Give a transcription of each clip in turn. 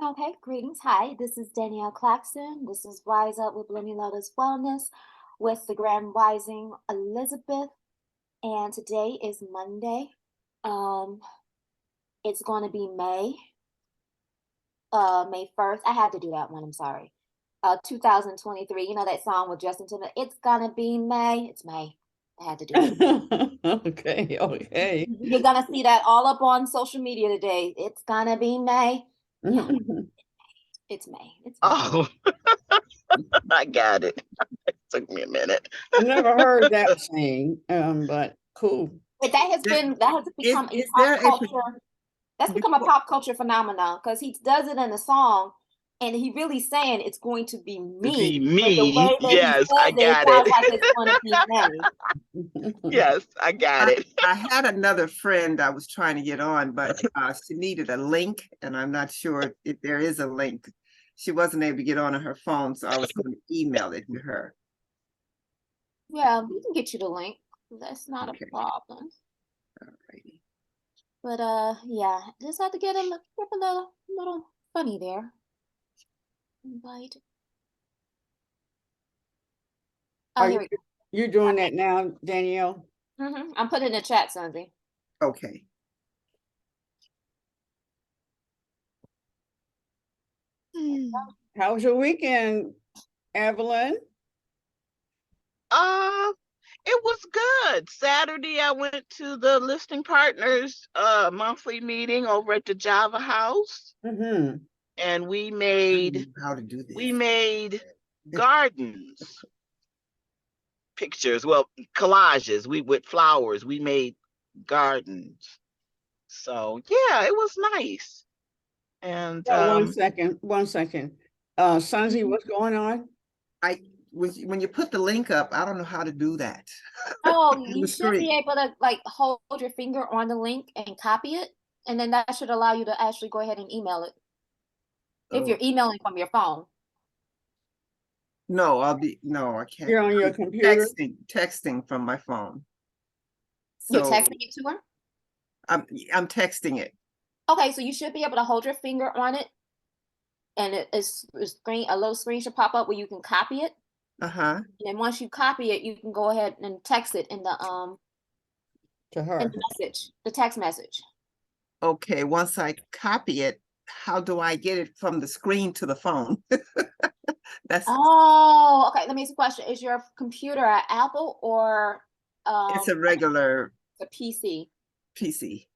Okay, greetings. Hi, this is Danyelle Claxton. This is Rise Up with Blooming Lotus Wellness with the Grand Rising Elizabeth. And today is Monday. Um, it's going to be May 1st. I had to do that one, I'm sorry. 2023. You know that song with Justin Timberlake? It's gonna be May. It's May. I had to do it. Okay, okay. You're gonna see that all up on social media today. It's gonna be May. Yeah, it's May. It's May. Oh, I got it. It took me a minute. I never heard that saying, but cool. But There- that has become a is pop there a culture. That's become a before? pop culture phenomenon because he does it in a song, and he really saying it's going to be Be me. But the me. way that he Yes, I says it, it got it. sounds like it's going to be May. Yes, I got I, it. I had another friend I was trying to get on, but she needed a link, and I'm not sure if there is a link. She wasn't able to get on her phone, so I was going to email it to her. Yeah, we can get you the link. That's not Okay, a problem. all righty. But yeah, just have to get him a little funny there. Invite. Oh, Are here you we go. you're doing that now, Danielle? I'm putting in the chat, Sunzie. Okay. How was your weekend, Evelyn? Uh, it was good. Saturday, I went to the listing partners monthly meeting over at the Java House, Mm-hmm. and I don't know how to do we this. made gardens pictures. Well, collages. We with flowers. We made gardens. So yeah, it was nice. And Oh, one second. Sunzie, what's going on? I when you put the link up, I don't know how to do that. Oh, On you the should be screen. able to like hold your finger on the link and copy it, and then that should allow you to actually go ahead and email it if Oh you're emailing from your phone. no, no, I can't. You're on your I'm computer? texting from my phone. You're So texting it to her. I'm texting it. Okay, so you should be able to hold your finger on it, and a little screen should pop up where you can copy it. Uh-huh. And then once you copy it, you can go ahead and text it To in her. the message, the text message. Okay, once I copy it, how do I get it from the screen to the phone? That's Oh, okay. Let me ask you a question. Is your computer an Apple or it's a regular a PC? PC.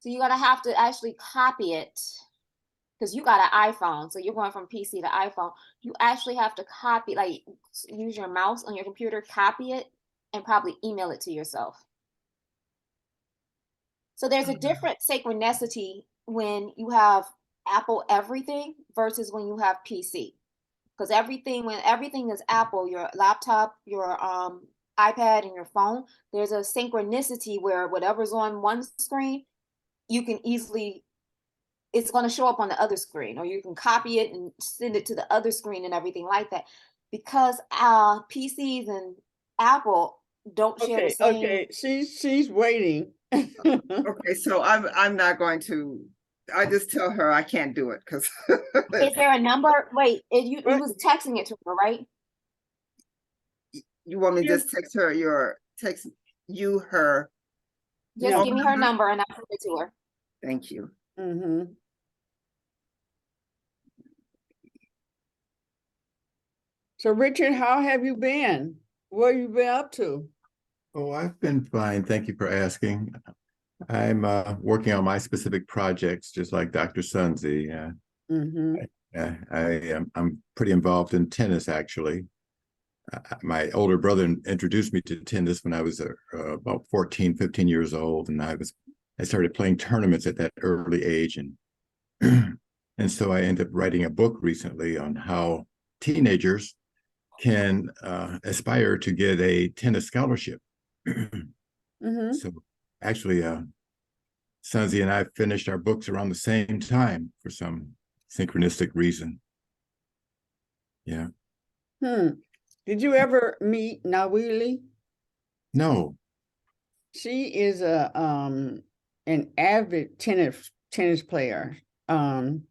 So you're gonna have to actually copy it because you got an iPhone. So you're going from PC to iPhone. You actually have to copy, like use your mouse on your computer, copy it, and probably email it to yourself. So there's a different synchronicity when you have Apple everything versus when you have PC. Because when everything is Apple, your laptop, your iPad, and your phone, there's a synchronicity where whatever's on one screen, you can easily it's going to show up on the other screen, or you can copy it and send it to the other screen and everything like that. Because PCs and Apple don't share the Okay, same. okay. She's waiting. Okay, so I'm not going to I just tell her I can't do it because Is there a number? Wait, you What was texting it to her, right? you want me to you just text her your text you her Just no. phone give me her number? number and I'll send it to her. Thank you. Mm-hmm. So Richard, how have you been? What have you been up to? Oh, I've been fine. Thank you for asking. I'm working on my specific projects, just like Dr. Sunzie. Mm-hmm. I'm pretty involved in tennis, actually. My older brother introduced me to tennis when I was about 14, 15 years old, and I started playing tournaments at that early age, and and so I ended up writing a book recently on how teenagers can aspire to get a tennis scholarship. Mm-hmm. So actually, Sunzie and I finished our books around the same time for some synchronistic reason. Yeah. Hmm. Did you ever meet Nawili? No. She is a an avid tennis player. Um,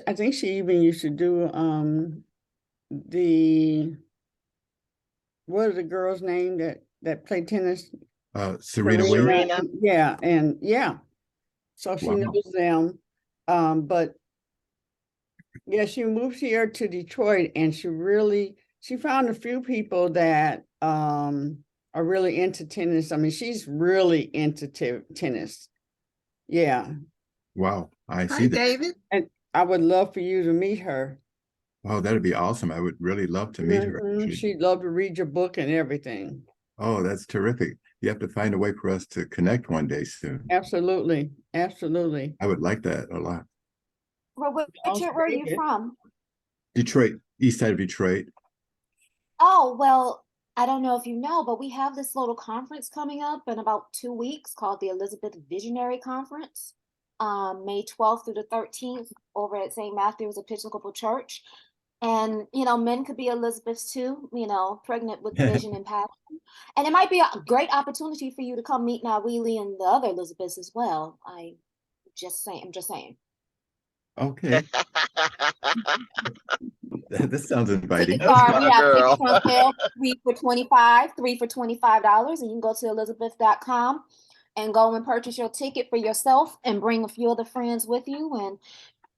I think she even used to do what are the girls' name that play tennis? Serena Williams. Serena. Yeah, and yeah. So she Wow. knows them. But yeah, she moved here to Detroit and she found a few people that are really into tennis. I mean, she's really into tennis. Yeah. Wow, I Hi, see that. David. And I would love for you to meet her. Oh, that'd be awesome. I would really love to meet her. Mhm. Actually. She'd love to read your book and everything. Oh, that's terrific. You have to find a way for us to connect one day soon. Absolutely. Absolutely. I would like that a lot. Well, Also, Richard, where are you David. from? Detroit, east side of Detroit. Oh, well, I don't know if you know, but we have this little conference coming up in about 2 weeks called the Elizabeth Visionary Conference, May 12th through the 13th over at St. Matthew's Episcopal Church. And, men could be Elizabeths too, pregnant with vision and passion. And it might be a great opportunity for you to come meet Nawili and the other Elizabeths as well. I'm just saying. Okay, this sounds inviting. Tickets are, My we have girl. tickets on sale, three for $25, and you can go to elizabeth.com and go and purchase your ticket for yourself and bring a few other friends with you and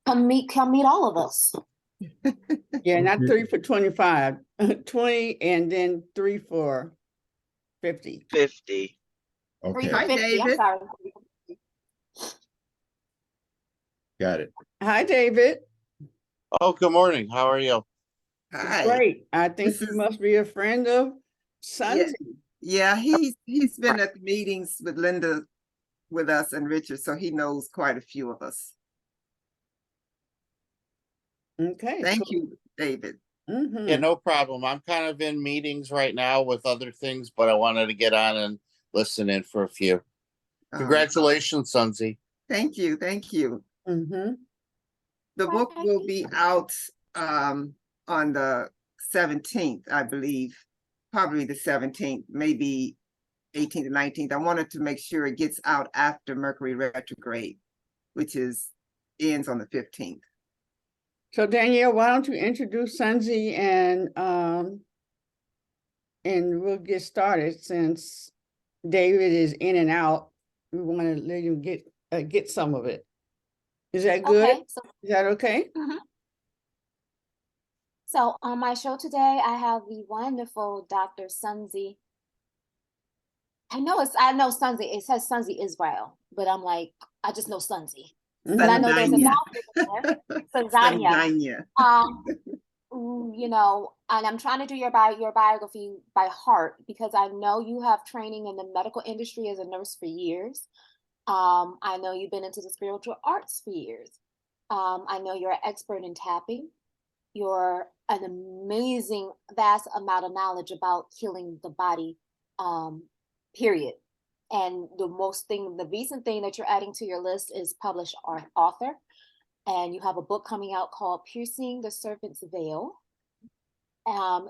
come meet all of us. Yeah, not Okay. 3 for 25, 20 and then 3 for 50. 50. Three Okay, for Hi, 50, I'm David. sorry. got it. Hi, David. Oh, good morning. How are you? Hi. Great. I think This you is- must be a friend of Sunzie. Yeah, he's been at the meetings with Linda, with us and Richard, so he knows quite a few of us. Okay. Thank cool. you, David. Mhm. Yeah, no problem. I'm kind of in meetings right now with other things, but I wanted to get on and listen in for a few. Congratulations, Sunzie. Thank you, thank you. Mhm. The book will be out on the 17th, I believe, probably the 17th, maybe 18th or 19th. I wanted to make sure it gets out after Mercury retrograde, which ends on the 15th. So Danyelle, why don't you introduce Sunzie and we'll get started since David is in and out. We want to let him get some of it. Is that good? Okay, Is that okay? so on my show today, I have the wonderful Dr. Sunzie. I know Sunzie, it says Sunzie Israel, but I'm like, I just know Sunzie. Mhm. And I know there's a Sandanya. mouthful there, Sandanya. Sandanya. And I'm trying to do your biography by heart because I know you have training in the medical industry as a nurse for years. I know you've been into the spiritual arts for years. I know you're an expert in tapping. You're an amazing, vast amount of knowledge about healing the body, period. And the recent thing that you're adding to your list is published author. And you have a book coming out called Piercing the Serpent's Veil.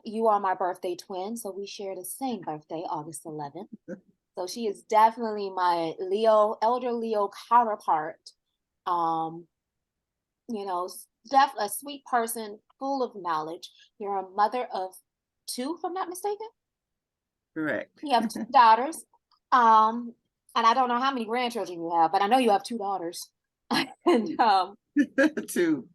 You are my birthday twin, so we share the same birthday, August 11th. So she is definitely my elder Leo counterpart. Definitely a sweet person, full of knowledge. You're a mother of 2, if I'm not mistaken. Correct. You have 2 daughters. And I don't know how many grandchildren you have, but I know you have 2 daughters. And 2.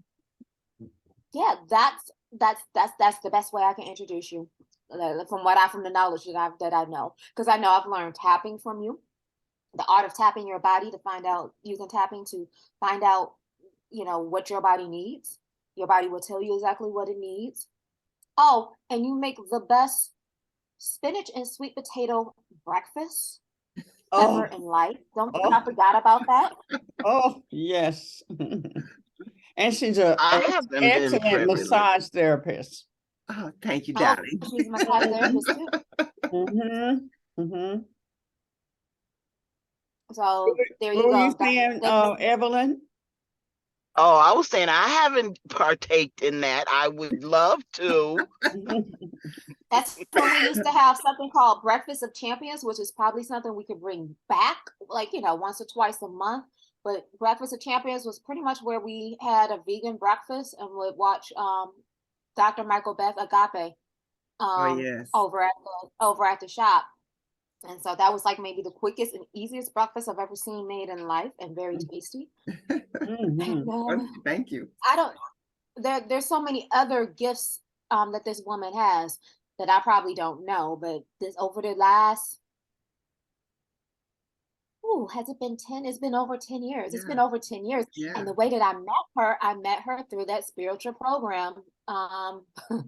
yeah, that's the best way I can introduce you, from the knowledge that I know, because I know I've learned tapping from you, the art of tapping your body to find out, using tapping to find out, what your body needs. Your body will tell you exactly what it needs. Oh, and you make the best spinach and sweet potato breakfast ever in life. Don't think I forgot about that. Oh, yes. And she's an I haven't been excellent privileged. massage therapist. Oh, thank you, Oh, darling. she's a massage therapist too. Mm-hmm. Mm-hmm. So there you What were go. you saying, Evelyn? Oh, I was saying I haven't partaked in that. I would love to. That's when we used to have something called Breakfast of Champions, which is probably something we could bring back, like, once or twice a month. but Breakfast of Champions was pretty much where we had a vegan breakfast and would watch Dr. Michael Beth Agape Oh, yes. over at the shop. And so that was like maybe the quickest and easiest breakfast I've ever seen made in life, and very tasty. Mhm. And, Thank you. I don't there's so many other gifts that this woman has that I probably don't know, but this over the last has it been 10? It's been over 10 years. It's been Yeah. over 10 years. Yeah. And the way that I met her through that spiritual program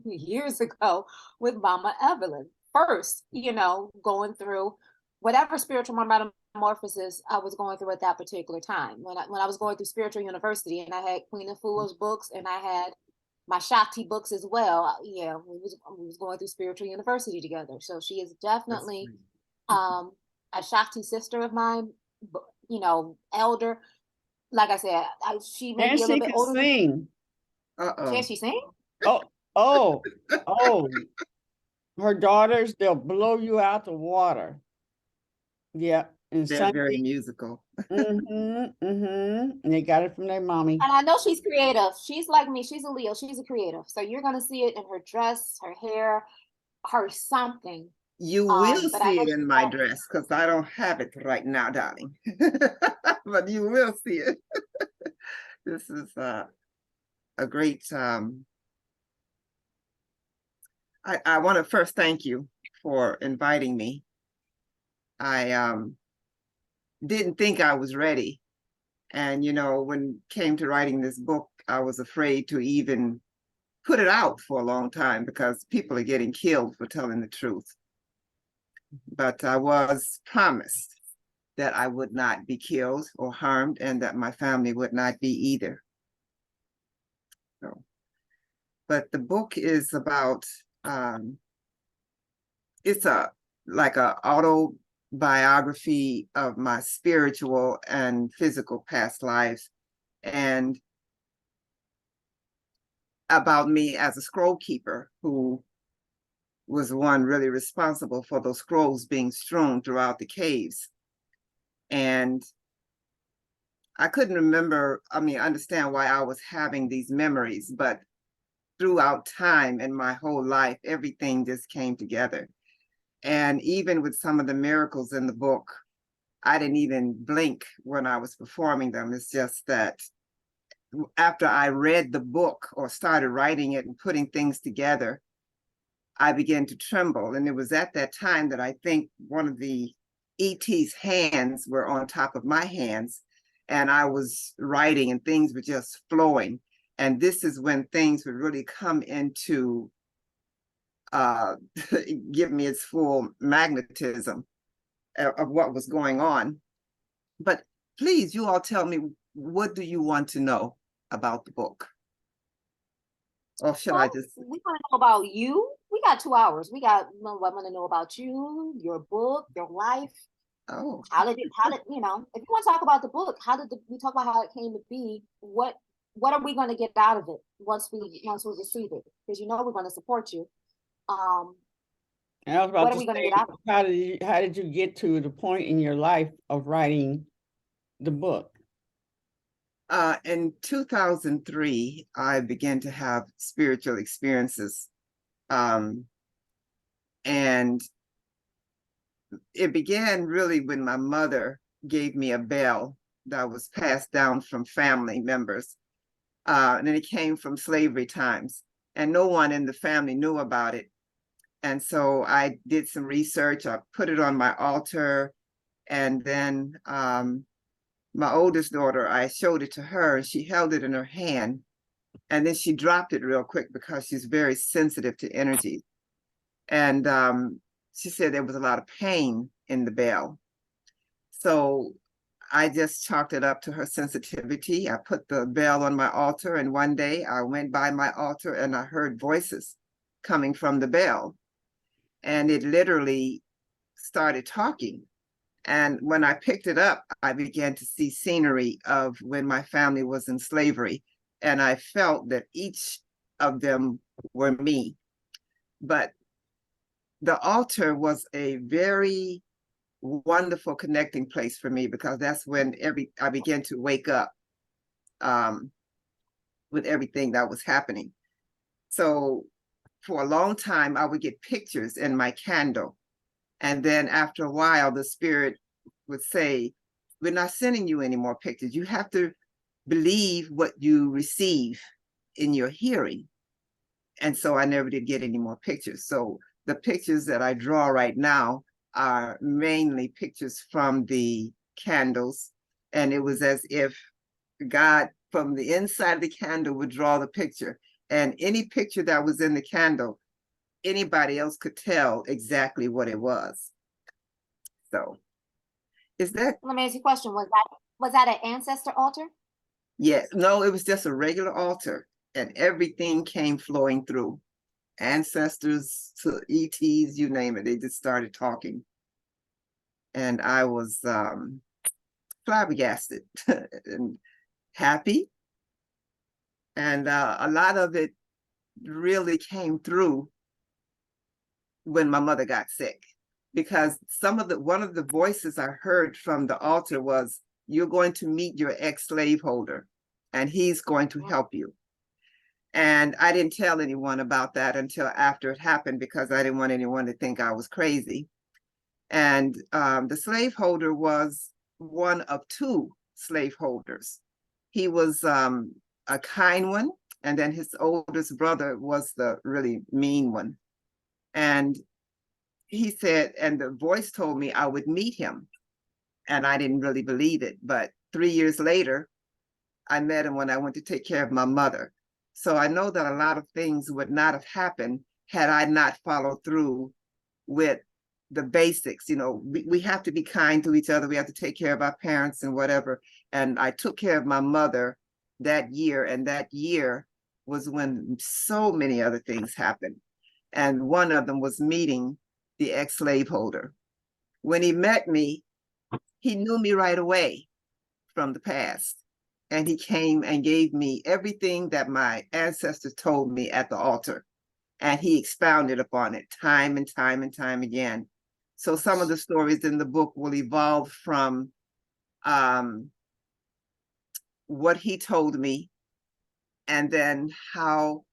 years ago with Mama Evelyn. First, going through whatever spiritual metamorphosis I was going through at that particular time. When I was going through spiritual university, and I had Queen of Fools books, and I had my Shakti books as well. Yeah, we was going through spiritual university together. So she is definitely a Shakti sister of mine, elder. Like I said, she may And be a she little bit can older. sing. Can she sing? Oh, her daughters, they'll blow you out the water. Yeah. And They're very musical. And they got it from their mommy. And I know she's creative. She's like me. She's a Leo. She's a creative. So you're going to see it in her dress, her hair, her something. You will but I see know it in she's my got- dress because I don't have it right now, darling. But you will see it. This is a great I want to first thank you for inviting me. I didn't think I was ready. And when it came to writing this book, I was afraid to even put it out for a long time because people are getting killed for telling the truth. But I was promised that I would not be killed or harmed, and that my family would not be either. So, but the book is about it's like a autobiography of my spiritual and physical past lives, and about me as a scroll keeper who was the one really responsible for those scrolls being strewn throughout the caves. And I couldn't understand why I was having these memories, but throughout time in my whole life, everything just came together. And even with some of the miracles in the book, I didn't even blink when I was performing them. It's just that after I read the book or started writing it and putting things together, I began to tremble. And it was at that time that I think one of the ET's hands were on top of my hands, and I was writing and things were just flowing. And this is when things would really come into give me its full magnetism of what was going on. But please, you all tell me, what do you want to know about the book? Or should I just... We want to know about you. We got 2 hours. I want to know about you, your book, your life. Oh. How did if you want to talk about the book, we talk about how it came to be? What are we going to get out of it once we receive it? Because we're going to support you. And I was about what to are we going to say, get out of it? how did you get to the point in your life of writing the book? In 2003, I began to have spiritual experiences. And it began really when my mother gave me a bell that was passed down from family members. And it came from slavery times, and no one in the family knew about it. And so I did some research. I put it on my altar, and then my oldest daughter, I showed it to her, and she held it in her hand, and then she dropped it real quick because she's very sensitive to energy. And she said there was a lot of pain in the bell. So I just chalked it up to her sensitivity. I put the bell on my altar, and one day I went by my altar and I heard voices coming from the bell. And it literally started talking. And when I picked it up, I began to see scenery of when my family was in slavery. And I felt that each of them were me. But the altar was a very wonderful connecting place for me, because that's when I began to wake up with everything that was happening. So for a long time, I would get pictures in my candle. And then after a while, the spirit would say, we're not sending you any more pictures. You have to believe what you receive in your hearing. And so I never did get any more pictures. So the pictures that I draw right now are mainly pictures from the candles. And it was as if God, from the inside of the candle, would draw the picture. And any picture that was in the candle, anybody else could tell exactly what it was. So is that? Let me ask you a question. Was that an ancestor altar? Yes. No, it was just a regular altar, and everything came flowing through. Ancestors to ETs, you name it. They just started talking. And I was flabbergasted and happy. And a lot of it really came through when my mother got sick, because one of the voices I heard from the altar was, you're going to meet your ex-slaveholder and he's going to help you. And I didn't tell anyone about that until after it happened, because I didn't want anyone to think I was crazy. And the slaveholder was one of two slaveholders. He was a kind one, and then his oldest brother was the really mean one. And he said, and the voice told me I would meet him. And I didn't really believe it. But 3 years later, I met him when I went to take care of my mother. So I know that a lot of things would not have happened had I not followed through with the basics. You know, we have to be kind to each other. We have to take care of our parents and whatever. And I took care of my mother that year. And that year was when so many other things happened. And one of them was meeting the ex-slaveholder. When he met me, he knew me right away from the past. And he came and gave me everything that my ancestors told me at the altar. And he expounded upon it time and time and time again. So some of the stories in the book will evolve from what he told me, and then how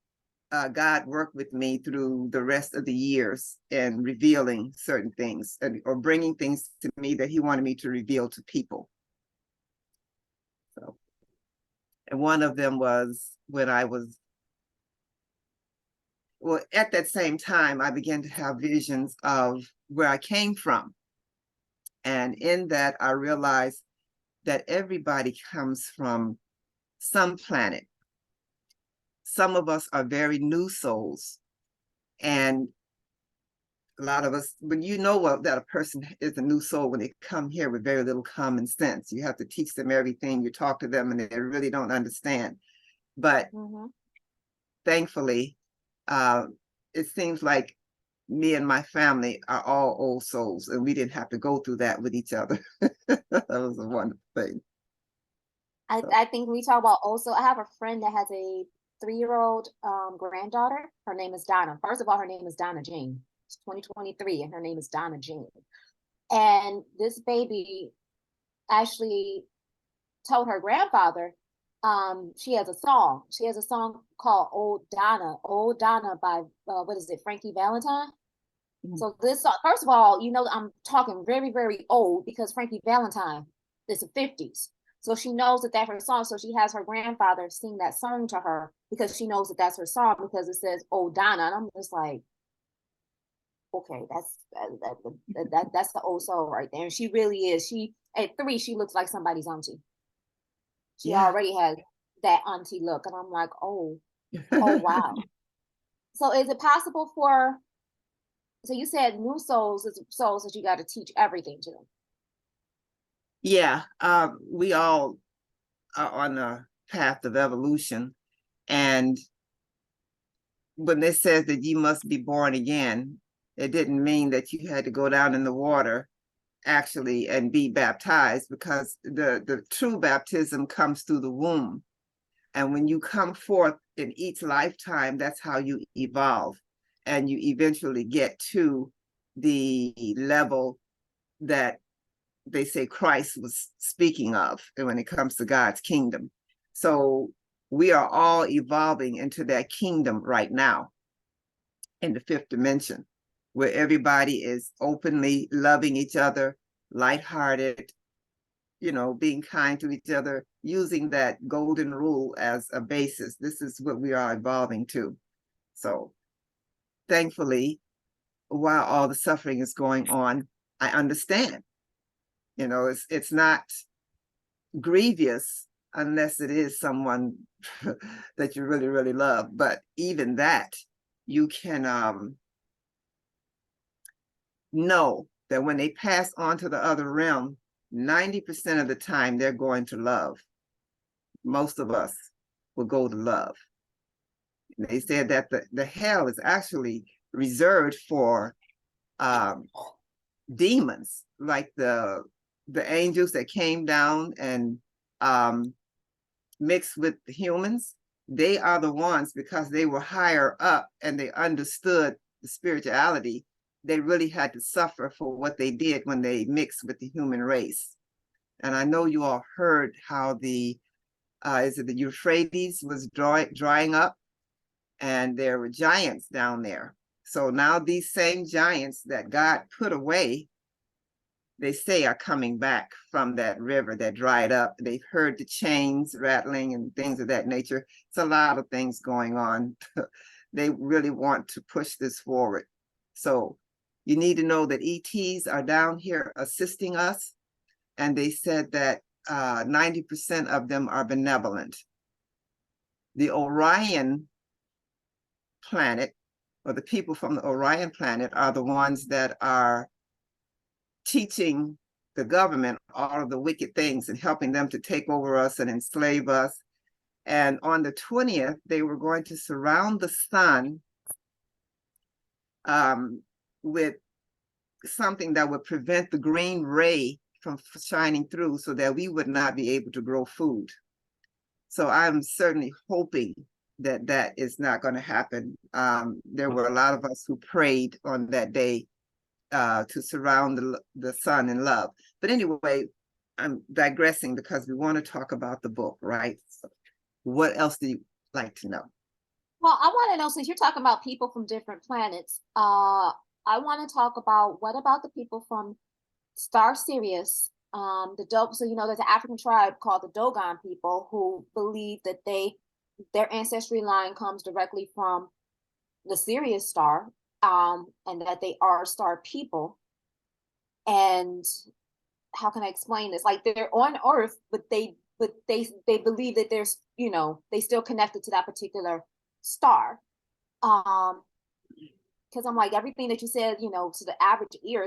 God worked with me through the rest of the years in revealing certain things, or bringing things to me that he wanted me to reveal to people. So, and one of them was when I was, well, at that same time, I began to have visions of where I came from. And in that, I realized that everybody comes from some planet. Some of us are very new souls. And a lot of us, when you know that a person is a new soul when they come here with very little common sense. You have to teach them everything. You talk to them and they really don't understand. But thankfully, it seems like me and my family are all old souls, and we didn't have to go through that with each other. That was a wonderful thing. I think we talk about also, I have a friend that has a 3-year-old granddaughter. Her name is Donna. First of all, her name is Donna Jean. It's 2023 and her name is Donna Jean. And this baby actually told her grandfather, she has a song. She has a song called Old Donna by, what is it, Frankie Valentine? So this song, first of all, you know, I'm talking very, very old, because Frankie Valentine is the 50s. So she knows that that's her song. So she has her grandfather sing that song to her, because she knows that that's her song, because it says Old Donna. And I'm just like, okay, that's the old soul right there. And she really is. She, at 3, she looks like somebody's auntie. She already has that auntie look. And I'm like, oh wow. So is it possible for, so you said new souls is souls that you got to teach everything to them? Yeah, we all are on a path of evolution. And when it says that you must be born again, it didn't mean that you had to go down in the water actually and be baptized, because the true baptism comes through the womb. And when you come forth in each lifetime, that's how you evolve. And you eventually get to the level that they say Christ was speaking of when it comes to God's kingdom. So we are all evolving into that kingdom right now in the fifth dimension, where everybody is openly loving each other, lighthearted, being kind to each other, using that golden rule as a basis. This is what we are evolving to. So thankfully, while all the suffering is going on, I understand. It's not grievous unless it is someone that you really, really love. But even that, you can know that when they pass on to the other realm, 90% of the time they're going to love. Most of us will go to love. And they said that the hell is actually reserved for demons, like the angels that came down and mixed with the humans. They are the ones, because they were higher up and they understood the spirituality. They really had to suffer for what they did when they mixed with the human race. And I know you all heard how the Euphrates was drying up, and there were giants down there. So now these same giants that God put away, they say are coming back from that river that dried up. They've heard the chains rattling and things of that nature. It's a lot of things going on. They really want to push this forward. So you need to know that ETs are down here assisting us. And they said that 90% of them are benevolent. The Orion planet, or the people from the Orion planet, are the ones that are teaching the government all of the wicked things and helping them to take over us and enslave us. And on the 20th, they were going to surround the sun with something that would prevent the green ray from shining through, so that we would not be able to grow food. So I'm certainly hoping that that is not going to happen. There were a lot of us who prayed on that day to surround the sun in love. But anyway, I'm digressing because we want to talk about the book, right? So what else do you like to know? Well, I want to know, since you're talking about people from different planets, I want to talk about, what about the people from Star Sirius, so there's an African tribe called the Dogon people who believe that their ancestry line comes directly from the Sirius star, and that they are star people. And how can I explain this? Like, they're on Earth, but they believe that there's, they still connected to that particular star. Because I'm like, everything that you said, to the average ear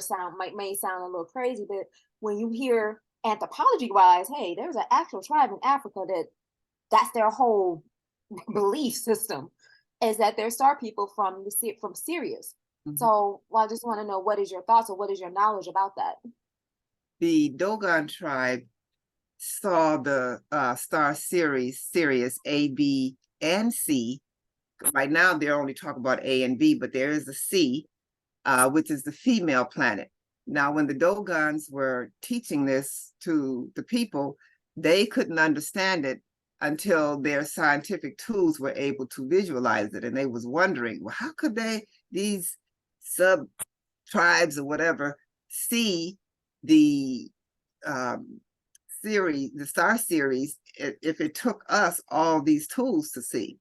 may sound a little crazy, but when you hear anthropology wise, hey, there's an actual tribe in Africa that's their whole belief system, is that they're star people from Sirius. Mm-hmm. So I just want to know, what is your thoughts, or what is your knowledge about that? The Dogon tribe saw the star Sirius A, B, and C. Right now, they're only talking about A and B, but there is a C, which is the female planet. Now, when the Dogons were teaching this to the people, they couldn't understand it until their scientific tools were able to visualize it. And they was wondering, well, how could these sub-tribes or whatever, see the star series, if it took us all these tools to see?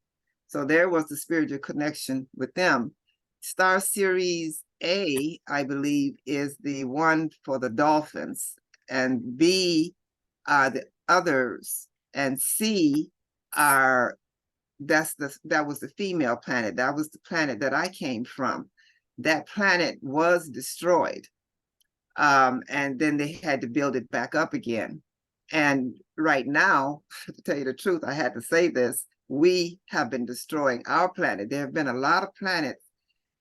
So there was the spiritual connection with them. Star Series A, I believe, is the one for the dolphins, and B are the others, and C that was the female planet. That was the planet that I came from. That planet was destroyed, and then they had to build it back up again. And right now, to tell you the truth, I had to say this, we have been destroying our planet. There have been a lot of planets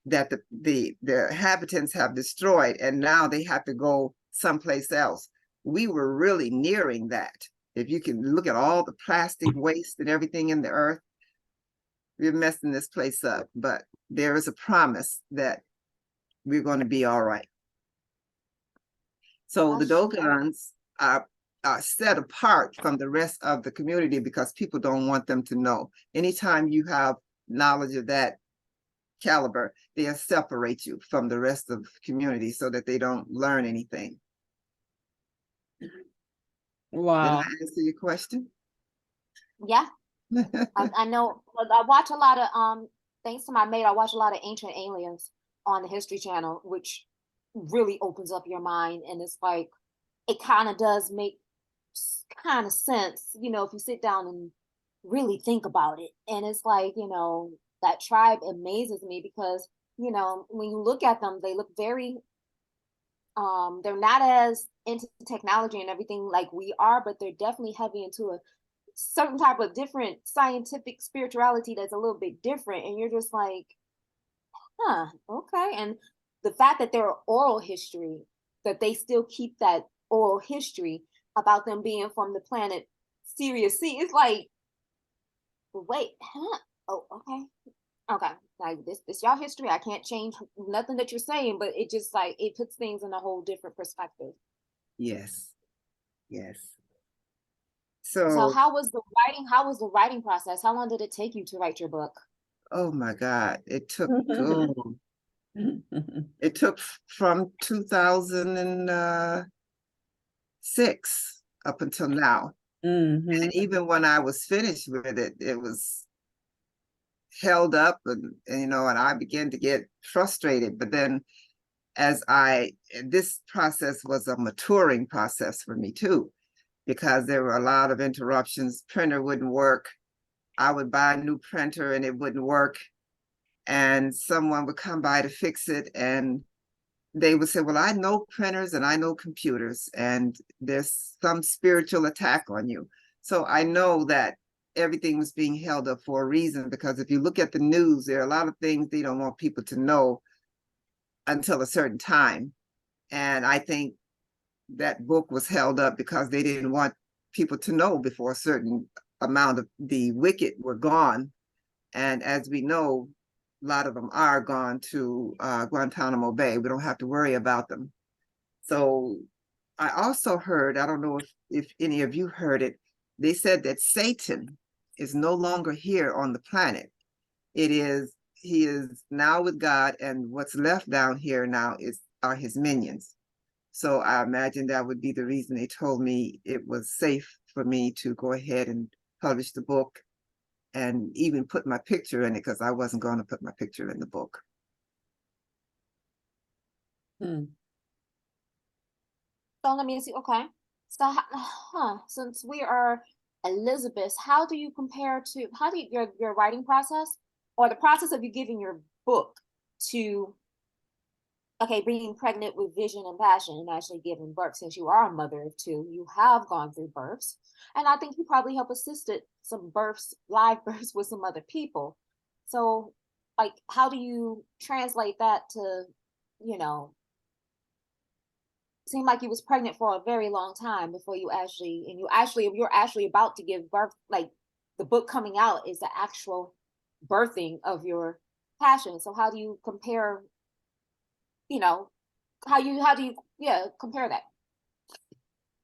that the inhabitants have destroyed, and now they have to go someplace else. We were really nearing that. If you can look at all the plastic waste and everything in the earth, we're messing this place up. But there is a promise that we're going to be all right. So the That's- Dogons are set apart from the rest of the community because people don't want them to know. Anytime you have knowledge of that caliber, they'll separate you from the rest of the community so that they don't learn anything. Did Wow. I answer your question? Yeah, I know. I watch a lot of thanks to my mate, I watch a lot of Ancient Aliens on the History Channel, which really opens up your mind, and it's like it kind of does make kind of sense, you know, if you sit down and really think about it. And it's like, you know, that tribe amazes me because, you know, when you look at them, they look very they're not as into technology and everything like we are, but they're definitely heavy into a certain type of different scientific spirituality that's a little bit different. And you're just like, huh, okay. And the fact that there are oral history, that they still keep that oral history about them being from the planet Sirius C, it's like, wait, huh? Oh, okay. Okay. Like this y'all history. I can't change nothing that you're saying, but it just like it puts things in a whole different perspective. Yes. Yes. So So, how was the writing? How was the writing process? How long did it take you to write your book? oh my God, it took it took from 2006 up until now. Mhm. And even when I was finished with it, it was held up and you know, and I began to get frustrated. But then this process was a maturing process for me too, because there were a lot of interruptions. Printer wouldn't work. I would buy a new printer and it wouldn't work. And someone would come by to fix it. And they would say, well, I know printers and I know computers, and there's some spiritual attack on you. So I know that everything was being held up for a reason, because if you look at the news, there are a lot of things they don't want people to know until a certain time. And I think that book was held up because they didn't want people to know before a certain amount of the wicked were gone. And as we know, a lot of them are gone to Guantanamo Bay. We don't have to worry about them. So I also heard, I don't know if any of you heard it, they said that Satan is no longer here on the planet. He is now with God, and what's left down here now are his minions. So I imagine that would be the reason they told me it was safe for me to go ahead and publish the book and even put my picture in it, because I wasn't going to put my picture in the book. Hmm. So let me see. Okay. So, since we are Elizabeth, how do you your writing process or the process of you giving your book to, okay, being pregnant with vision and passion and actually giving birth, since you are a mother of two, you have gone through births. And I think you probably have assisted some births, live births with some other people. So, like, how do you translate that to, you know, seemed like you was pregnant for a very long time before you're actually about to give birth. Like the book coming out is the actual birthing of your passion. So how do you compare, you know, how do you compare that?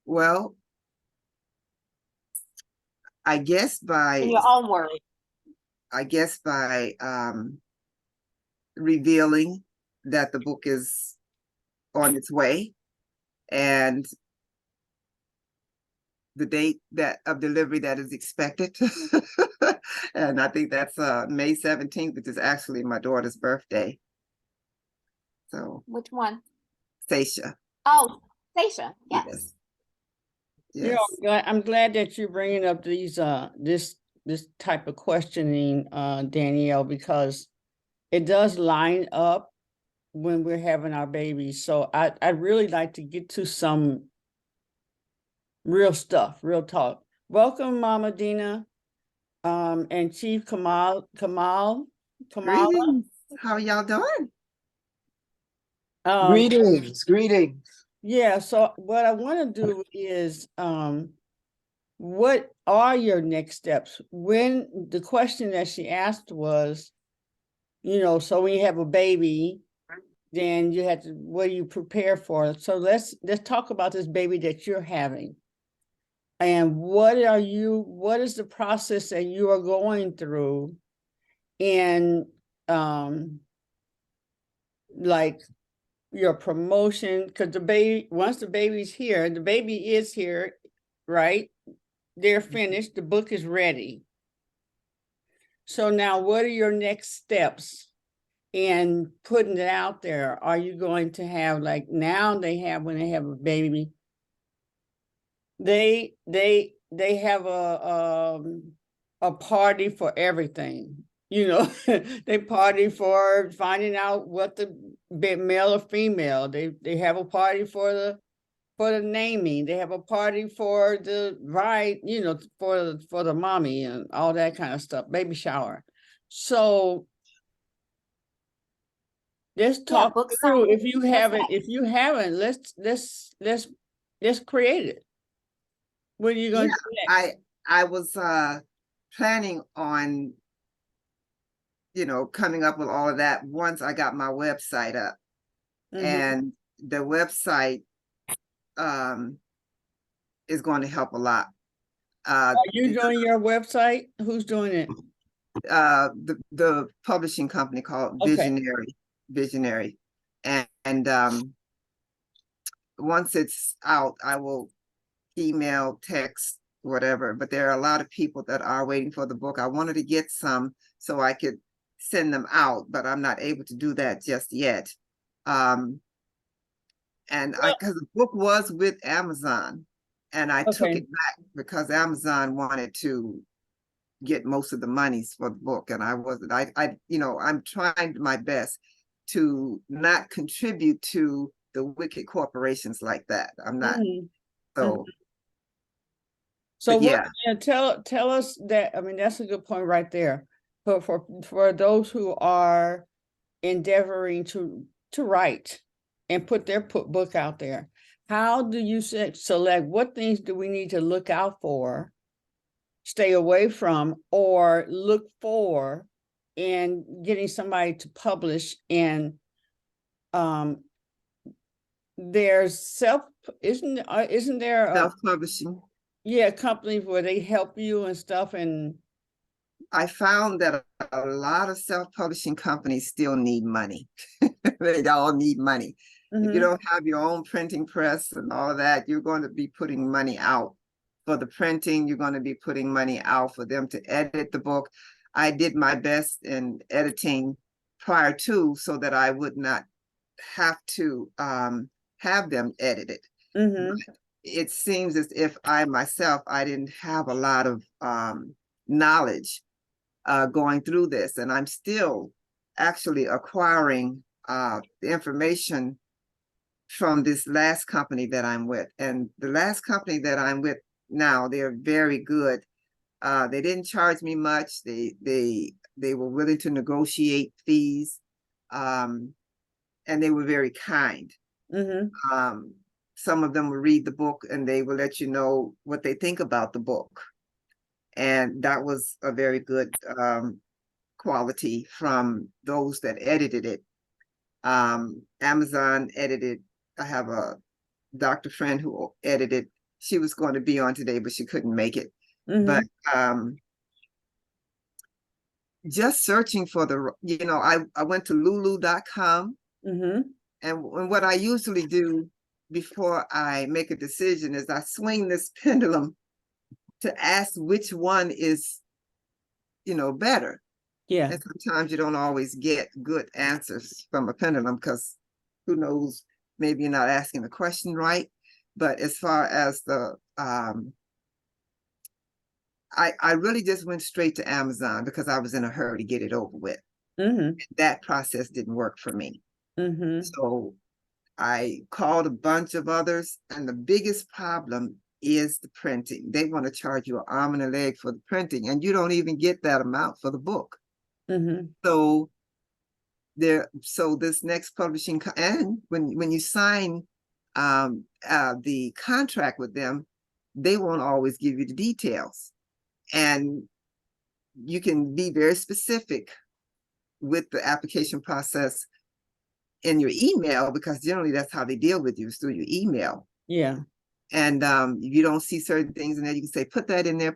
Well, I guess In your own words. by revealing that the book is on its way, and the date of delivery that is expected. And I think that's May 17th, which is actually my daughter's birthday. So Which one? Stacia. Oh, Stacia. Yes. Yeah, Yes. I'm glad that you're bringing up these this type of questioning, Danyelle, because it does line up when we're having our babies. So I really like to get to some real stuff, real talk. Welcome, Mama Dina, and Chief Kamala. Greetings. How y'all doing? Greetings, greetings. Yeah, so what I want to do is what are your next steps? When the question that she asked was, you know, so when you have a baby, then you have to, what do you prepare for? So let's talk about this baby that you're having. And what is the process that you are going through in like your promotion? Because the baby, once the baby's here, the baby is here, right? They're finished, the book is ready. So now what are your next steps in putting it out there? Are you going to have, like now they have, when they have a baby, they have a party for everything, you know. They party for finding out what the male or female. They have a party for the naming. They have a party for the you know, for the mommy and all that kind of stuff, baby shower. So let's talk book through. signing, If you what's haven't, let's create it. What are you going Yeah, to do next? I was planning on, you know, coming up with all of that once I got my website up. Mhm. And the website is going to help a lot. Are you doing your website? Who's doing it? The publishing company called Okay. Visionary. And once it's out, I will email, text, whatever. But there are a lot of people that are waiting for the book. I wanted to get some so I could send them out, but I'm not able to do that just yet. And because the book was with Amazon, and I took it back because Amazon wanted to get most of the monies for the book, and I wasn't. You know, I'm trying my best to not contribute to the wicked corporations like that. I'm not. Mhm. So, So but yeah. tell us that. I mean, that's a good point right there. But for those who are endeavoring to write and put their book out there, how do you select what things do we need to look out for, stay away from, or look for in getting somebody to publish? And there's isn't there a Self-publishing. companies where they help you and stuff? And I found that a lot of self-publishing companies still need money. They all need money. If you don't have your own printing press and all of that, you're going to be putting money out for the printing. You're going to be putting money out for them to edit the book. I did my best in editing prior to, so that I would not have to have them edited. It seems as if I didn't have a lot of knowledge going through this, and I'm still actually acquiring the information from this last company that I'm with. And the last company that I'm with now, they're very good. They didn't charge me much. They were willing to negotiate fees, and they were very kind. Some of them will read the book and they will let you know what they think about the book. And that was a very good quality from those that edited it. Amazon edited. I have a doctor friend who edited. She was going to be on today, but she couldn't make it. But just searching for the, you know, I went to lulu.com. And what I usually do before I make a decision is I swing this pendulum to ask which one is, you know, better. Yeah. And sometimes you don't always get good answers from a pendulum because who knows, maybe you're not asking the question right. But as far as the, I really just went straight to Amazon because I was in a hurry to get it over with. That process didn't work for me. So I called a bunch of others, and the biggest problem is the printing. They want to charge you an arm and a leg for the printing, and you don't even get that amount for the book. So this next publishing, and when you sign the contract with them, they won't always give you the details, and you can be very specific with the application process in your email, because generally that's how they deal with you, is through your email. Yeah. And you don't see certain things in there, you can say, put that in there,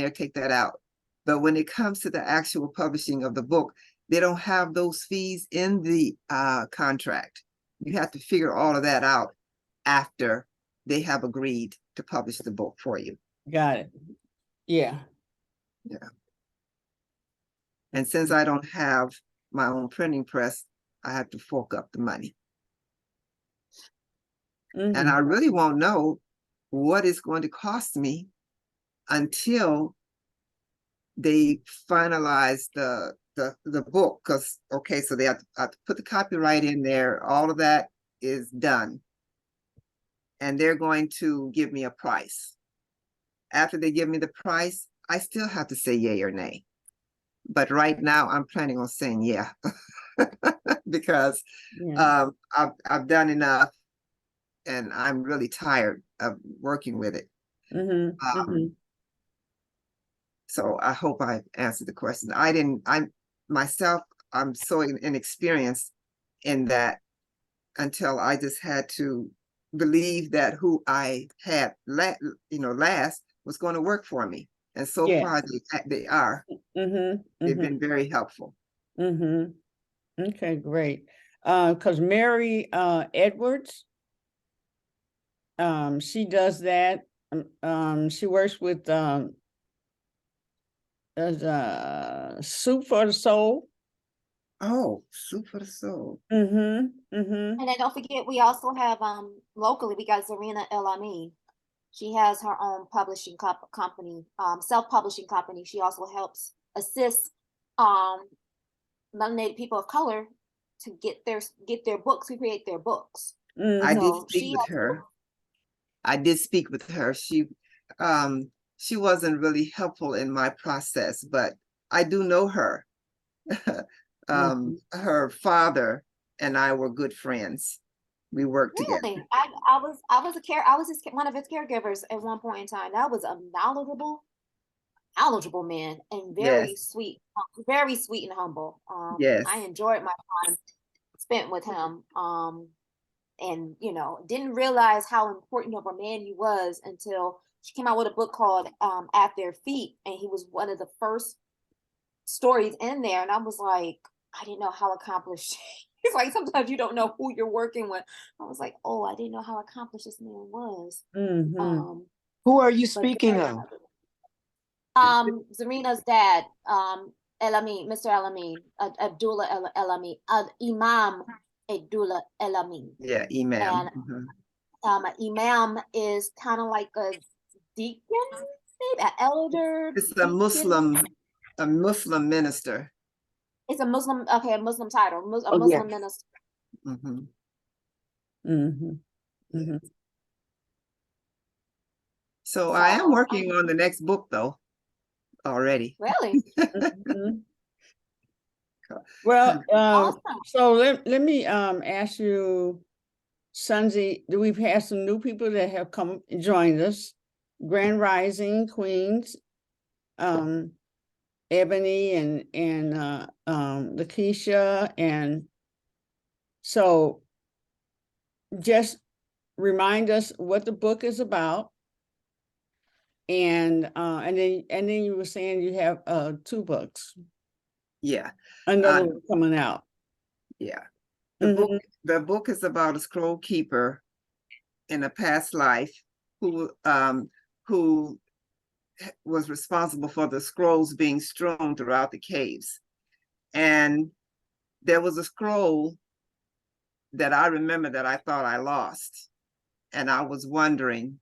take that out. But when it comes to the actual publishing of the book, they don't have those fees in the contract. You have to figure all of that out after they have agreed to publish the book for you. Got it. Yeah. Yeah. And since I don't have my own printing press, I have to fork up the money. And I really won't know what it's going to cost me until they finalize the book. Because, okay, so they have to put the copyright in there. All of that is done. And they're going to give me a price. After they give me the price, I still have to say yay or nay. But right now I'm planning on saying yeah. Because I've done enough and I'm really tired of working with it. So I hope I answered the question. I'm so inexperienced in that until I just had to believe that who I had last was going to work for me. And so far they are. They've been very helpful. Okay, great. Because Mary Edwards, she does that. She works with Soup for the Soul. Oh, Soup for the Soul. And then don't forget, we also have locally, we got Zarina El-Amin. She has her own publishing company, self-publishing company. She also helps assist melanated people of color to get their books, to create their books. I did speak with her. She wasn't really helpful in my process, but I do know her. Her father and I were good friends. We worked together. I was one of his caregivers at one point in time. That was a knowledgeable man and very sweet and humble. I enjoyed my time spent with him. And didn't realize how important of a man he was until she came out with a book called At Their Feet, and he was one of the first stories in there. And I was like, I didn't know how accomplished. It's like sometimes you don't know who you're working with. I was like, oh, I didn't know how accomplished this man was. Who are you speaking of? Zarina's dad, El-Amin, Mr. El-Amin, Abdullah El-Amin, Imam Abdullah El-Amin. Yeah, Imam. And Imam is kind of like a deacon, maybe an elder. It's a Muslim minister. It's a Muslim, a Muslim title, a Muslim minister. So I am working on the next book though, already. Really? Well, Awesome. so let me ask you, Sunzie, we've had some new people that have come and joined us. Grand Rising Queens, Ebony and Lakeisha, and so just remind us what the book is about. And then you were saying you have 2 books. Yeah. Another one coming out. Yeah. The book is about a scroll keeper in a past life who was responsible for the scrolls being strewn throughout the caves. And there was a scroll that I remember that I thought I lost. And I was wondering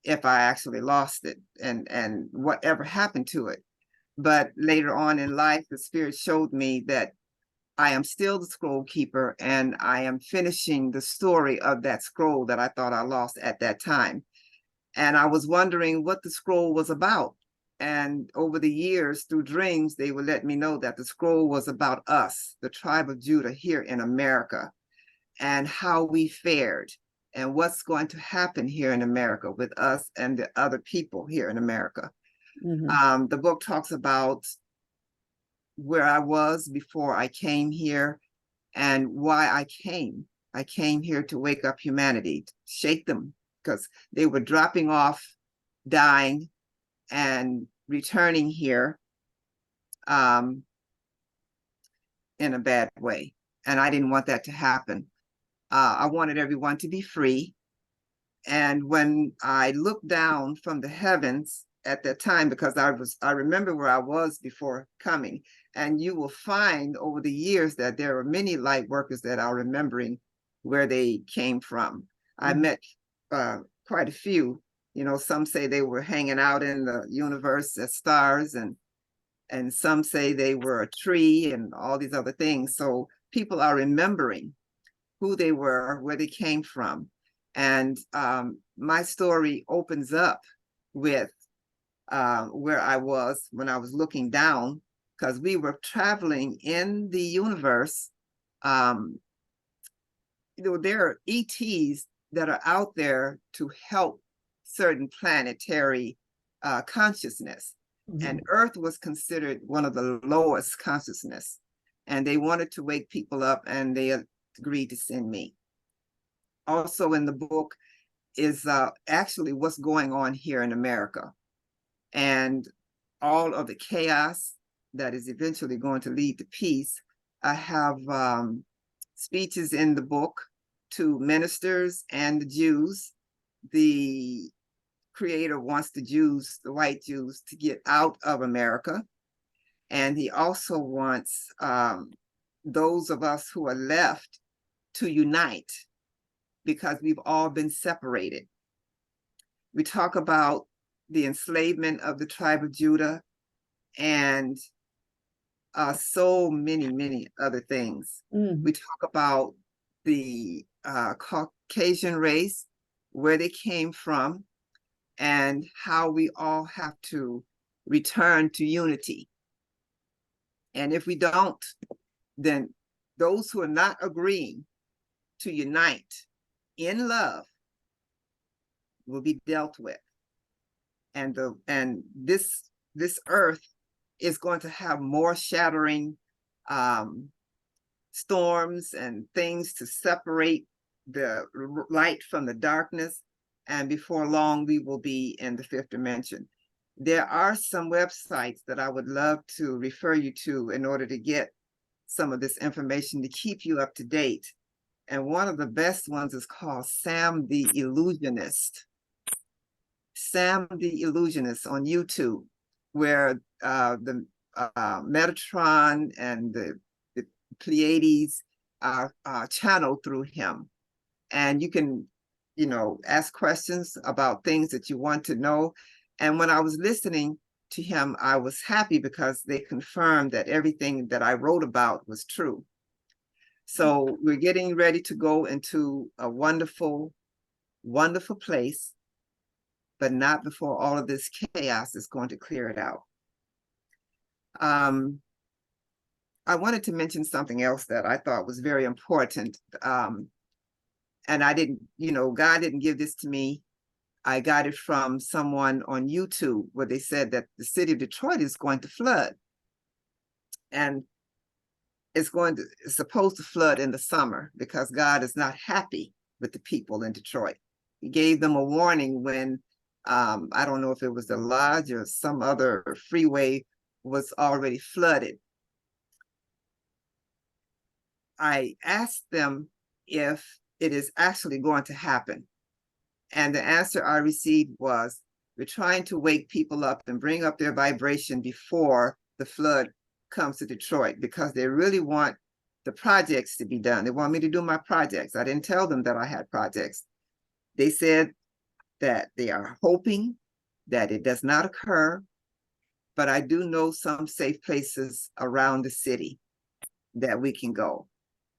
if I actually lost it and whatever happened to it. But later on in life, the spirit showed me that I am still the scroll keeper and I am finishing the story of that scroll that I thought I lost at that time. And I was wondering what the scroll was about. And over the years, through dreams, they would let me know that the scroll was about us, the tribe of Judah here in America, and how we fared and what's going to happen here in America with us and the other people here in America. The book talks about where I was before I came here and why I came. I came here to wake up humanity, to shake them, because they were dropping off, dying, and returning here in a bad way. And I didn't want that to happen. I wanted everyone to be free. And when I looked down from the heavens at that time, because I remember where I was before coming, and you will find over the years that there are many light workers that are remembering where they came from. I met quite a few. You know, some say they were hanging out in the universe as stars, and some say they were a tree and all these other things. So people are remembering who they were, where they came from. And my story opens up with where I was when I was looking down, because we were traveling in the universe. You know, there are ETs that are out there to help certain planetary consciousness. And Earth was considered one of the lowest consciousness. And they wanted to wake people up, and they agreed to send me. Also in the book is actually what's going on here in America, and all of the chaos that is eventually going to lead to peace. I have speeches in the book to ministers and the Jews. The Creator wants the Jews, the white Jews, to get out of America. And he also wants those of us who are left to unite, because we've all been separated. We talk about the enslavement of the tribe of Judah and so many other things. We talk about the Caucasian race, where they came from, and how we all have to return to unity. And if we don't, then those who are not agreeing to unite in love will be dealt with. And this earth is going to have more shattering storms and things to separate the light from the darkness. And before long, we will be in the fifth dimension. There are some websites that I would love to refer you to in order to get some of this information to keep you up to date. And one of the best ones is called Sam the Illusionist. Sam the Illusionist on YouTube, where the Metatron and the Pleiades are channeled through him. And you can, you know, ask questions about things that you want to know. And when I was listening to him, I was happy because they confirmed that everything that I wrote about was true. So we're getting ready to go into a wonderful, wonderful place, but not before all of this chaos is going to clear it out. I wanted to mention something else that I thought was very important. And I didn't, you know, God didn't give this to me. I got it from someone on YouTube, where they said that the city of Detroit is going to flood. And it's supposed to flood in the summer, because God is not happy with the people in Detroit. He gave them a warning when, I don't know if it was the Lodge or some other freeway was already flooded. I asked them if it is actually going to happen. And the answer I received was, we're trying to wake people up and bring up their vibration before the flood comes to Detroit, because they really want the projects to be done. They want me to do my projects. I didn't tell them that I had projects. They said that they are hoping that it does not occur, but I do know some safe places around the city that we can go.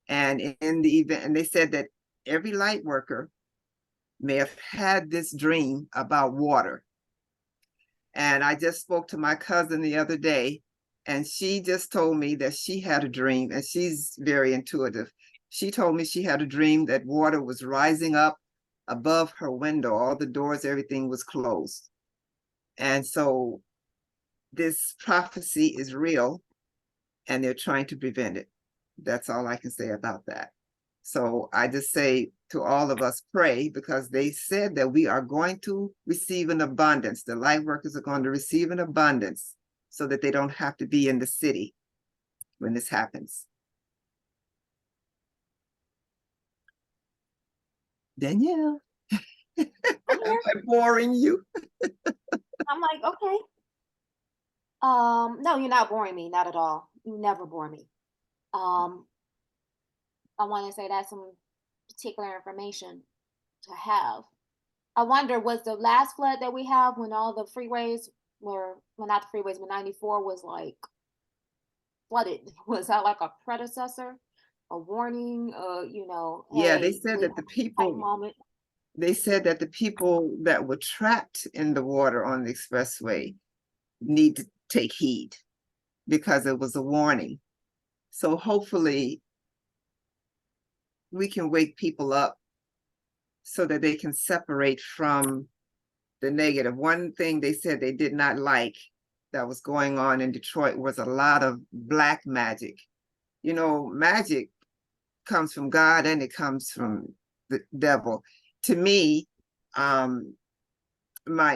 And in the event, and they said that every light worker may have had this dream about water. And I just spoke to my cousin the other day, and she just told me that she had a dream, and she's very intuitive. She told me she had a dream that water was rising up above her window. All the doors, everything was closed. And so this prophecy is real, and they're trying to prevent it. That's all I can say about that. So I just say to all of us, pray, because they said that we are going to receive an abundance. The light workers are going to receive an abundance so that they don't have to be in the city when this happens. Danyelle, am I boring you? I'm like, okay. No, you're not boring me, not at all. You never bore me. I want to say that's some particular information to have. I wonder, was the last flood that we have when all the freeways were, well, not the freeways, but 94 was like flooded? Was that like a predecessor, a warning? You know, Yeah, they hey, said we that have the a tight people, moment. they said that the people that were trapped in the water on the expressway need to take heed because it was a warning. So hopefully we can wake people up so that they can separate from the negative. One thing they said they did not like that was going on in Detroit was a lot of black magic. You know, magic comes from God and it comes from the devil. To me, my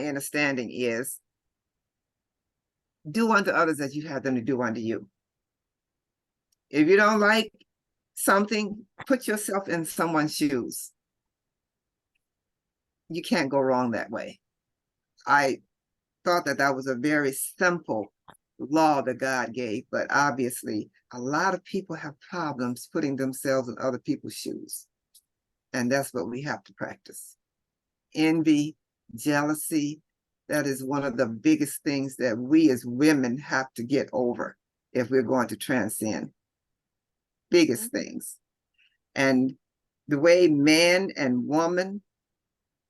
understanding is do unto others as you have them to do unto you. If you don't like something, put yourself in someone's shoes. You can't go wrong that way. I thought that that was a very simple law that God gave, but obviously a lot of people have problems putting themselves in other people's shoes. And that's what we have to practice. Envy, jealousy, that is one of the biggest things that we as women have to get over if we're going to transcend. Biggest things. And the way man and woman,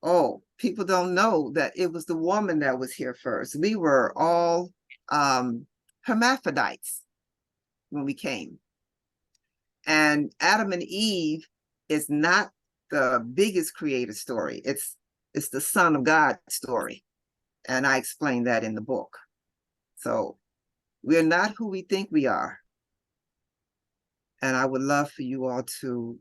oh, people don't know that it was the woman that was here first. We were all hermaphrodites when we came. And Adam and Eve is not the biggest creator story. It's the Son of God story. And I explain that in the book. So we're not who we think we are. And I would love for you all to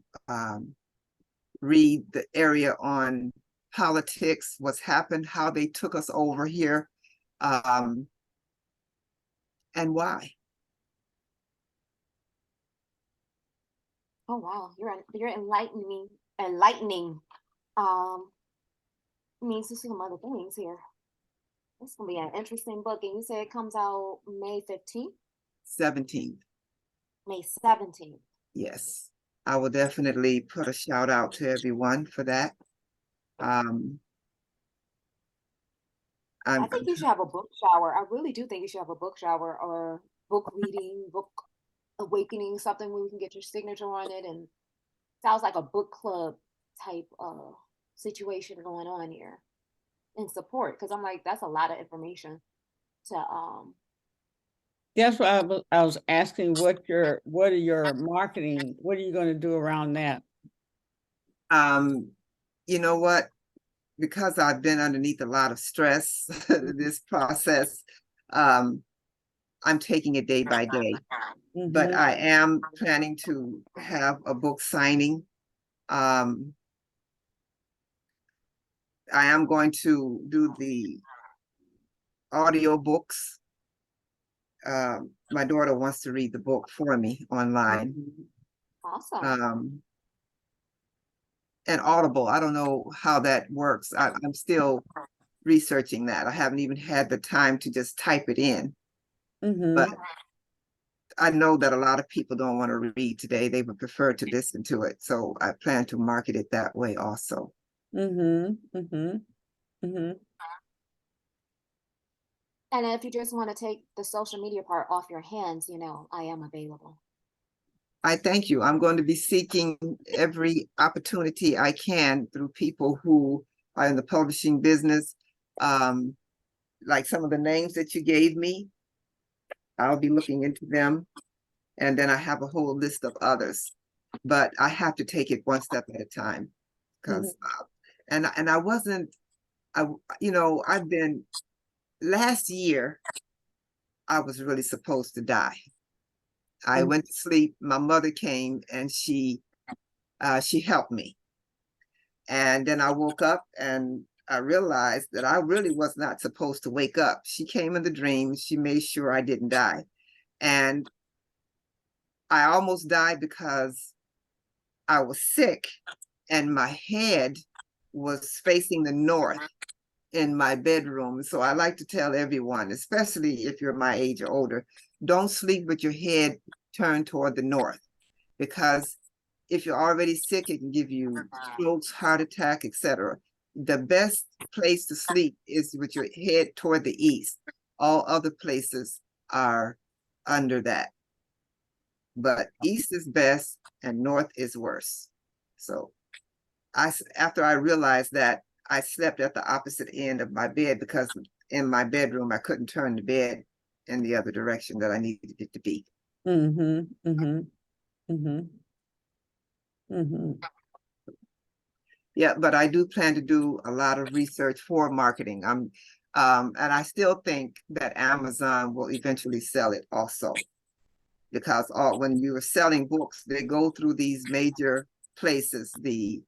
read the area on politics, what's happened, how they took us over here, and why. Oh wow, you're enlightening. Means to see some other things here. It's gonna be an interesting book, and you say it comes out May 15th, 17th. May 17th. Yes, I will definitely put a shout out to everyone for that. I think you should have a book shower. I really do think you should have a book shower or book reading, book awakening, something where we can get your signature on it, and sounds like a book club type situation going on here in support. Because I'm like, that's a lot of information to That's why I was asking what are your marketing, what are you going to do around that? You know what? Because I've been underneath a lot of stress, this process, I'm taking it day by day. But I am planning to have a book signing. I am going to do the audio books. My daughter wants to read the book for me online. awesome. And Audible, I don't know how that works. I'm still researching that. I haven't even had the time to just type it in. But I know that a lot of people don't want to read today. They would prefer to listen to it. So I plan to market it that way also. And if you just want to take the social media part off your hands, you know, I am available. I thank you. I'm going to be seeking every opportunity I can through people who are in the publishing business. Like some of the names that you gave me, I'll be looking into them. And then I have a whole list of others, but I have to take it one step at a time. Because, and I wasn't, you know, last year, I was really supposed to die. I went to sleep. My mother came and she helped me. And then I woke up and I realized that I really was not supposed to wake up. She came in the dream. She made sure I didn't die. And I almost died because I was sick and my head was facing the north in my bedroom. So I like to tell everyone, especially if you're my age or older, don't sleep with your head turned toward the north, because if you're already sick, it can give you strokes, heart attack, etc. The best place to sleep is with your head toward the east. All other places are under that. But east is best and north is worse. So after I realized that, I slept at the opposite end of my bed, because in my bedroom, I couldn't turn the bed in the other direction that I needed it to be. Mm-hmm, mm-hmm, mm-hmm, mm-hmm. Yeah, but I do plan to do a lot of research for marketing. And I still think that Amazon will eventually sell it also, because when you are selling books, they go through these major places. The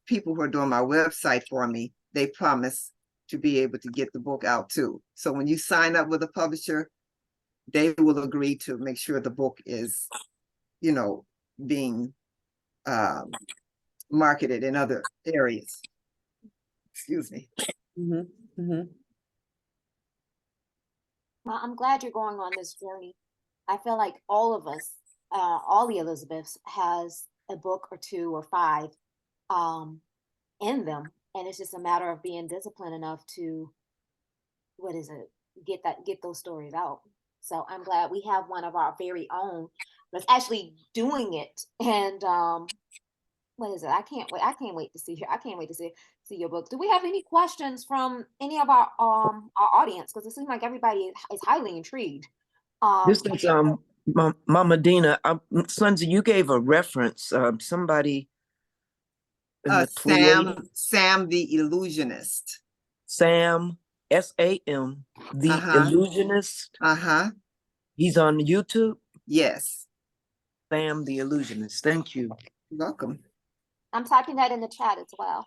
people who are doing my website for me, they promise to be able to get the book out too. So when you sign up with a publisher, they will agree to make sure the book is, being marketed in other areas. Excuse me. Mm-hmm, mm-hmm. Well, I'm glad you're going on this journey. I feel like all of us, all the Elizabeths, has a book or two or five in them, and it's just a matter of being disciplined enough to, get those stories out. So I'm glad we have one of our very own that's actually doing it. And I can't wait. I can't wait to see her. I can't wait to see your book. Do we have any questions from any of our audience? Because it seems like everybody is highly intrigued. This is Mama Dina. Sunzie, you gave a reference. Somebody in the Sam the Illusionist. Sam, S-A-M, the Illusionist. He's on YouTube. Yes. Sam the Illusionist. Thank you. You're welcome. I'm typing that in the chat as well.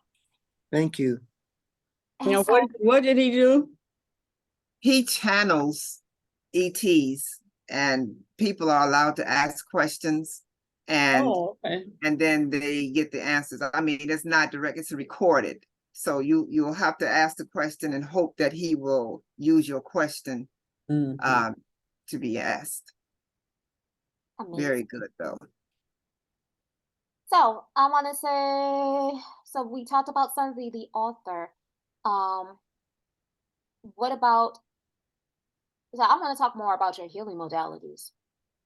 Thank you. Now, what did he do? He channels ETs, and people are allowed to ask questions, and and then they get the answers. I mean, it's not direct, it's recorded. So you'll have to ask the question and hope that he will use your question to be asked. Amazing. Very good though. So I want to say, so we talked about Sunzie, the author. What about, so I want to talk more about your healing modalities,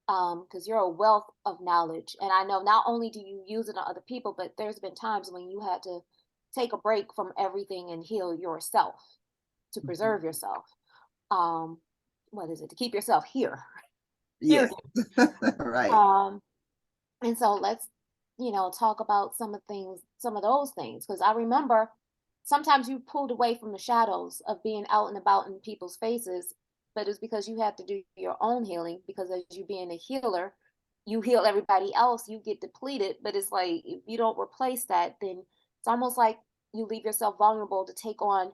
because you're a wealth of knowledge. And I know not only do you use it on other people, but there's been times when you had to take a break from everything and heal yourself, to preserve yourself. To keep yourself here. Yes. Right. And so let's, talk about some of those things. Because I remember sometimes you pulled away from the shadows of being out and about in people's faces, but it's because you had to do your own healing, because as you being a healer, you heal everybody else, you get depleted. But it's like, if you don't replace that, then it's almost like you leave yourself vulnerable to take on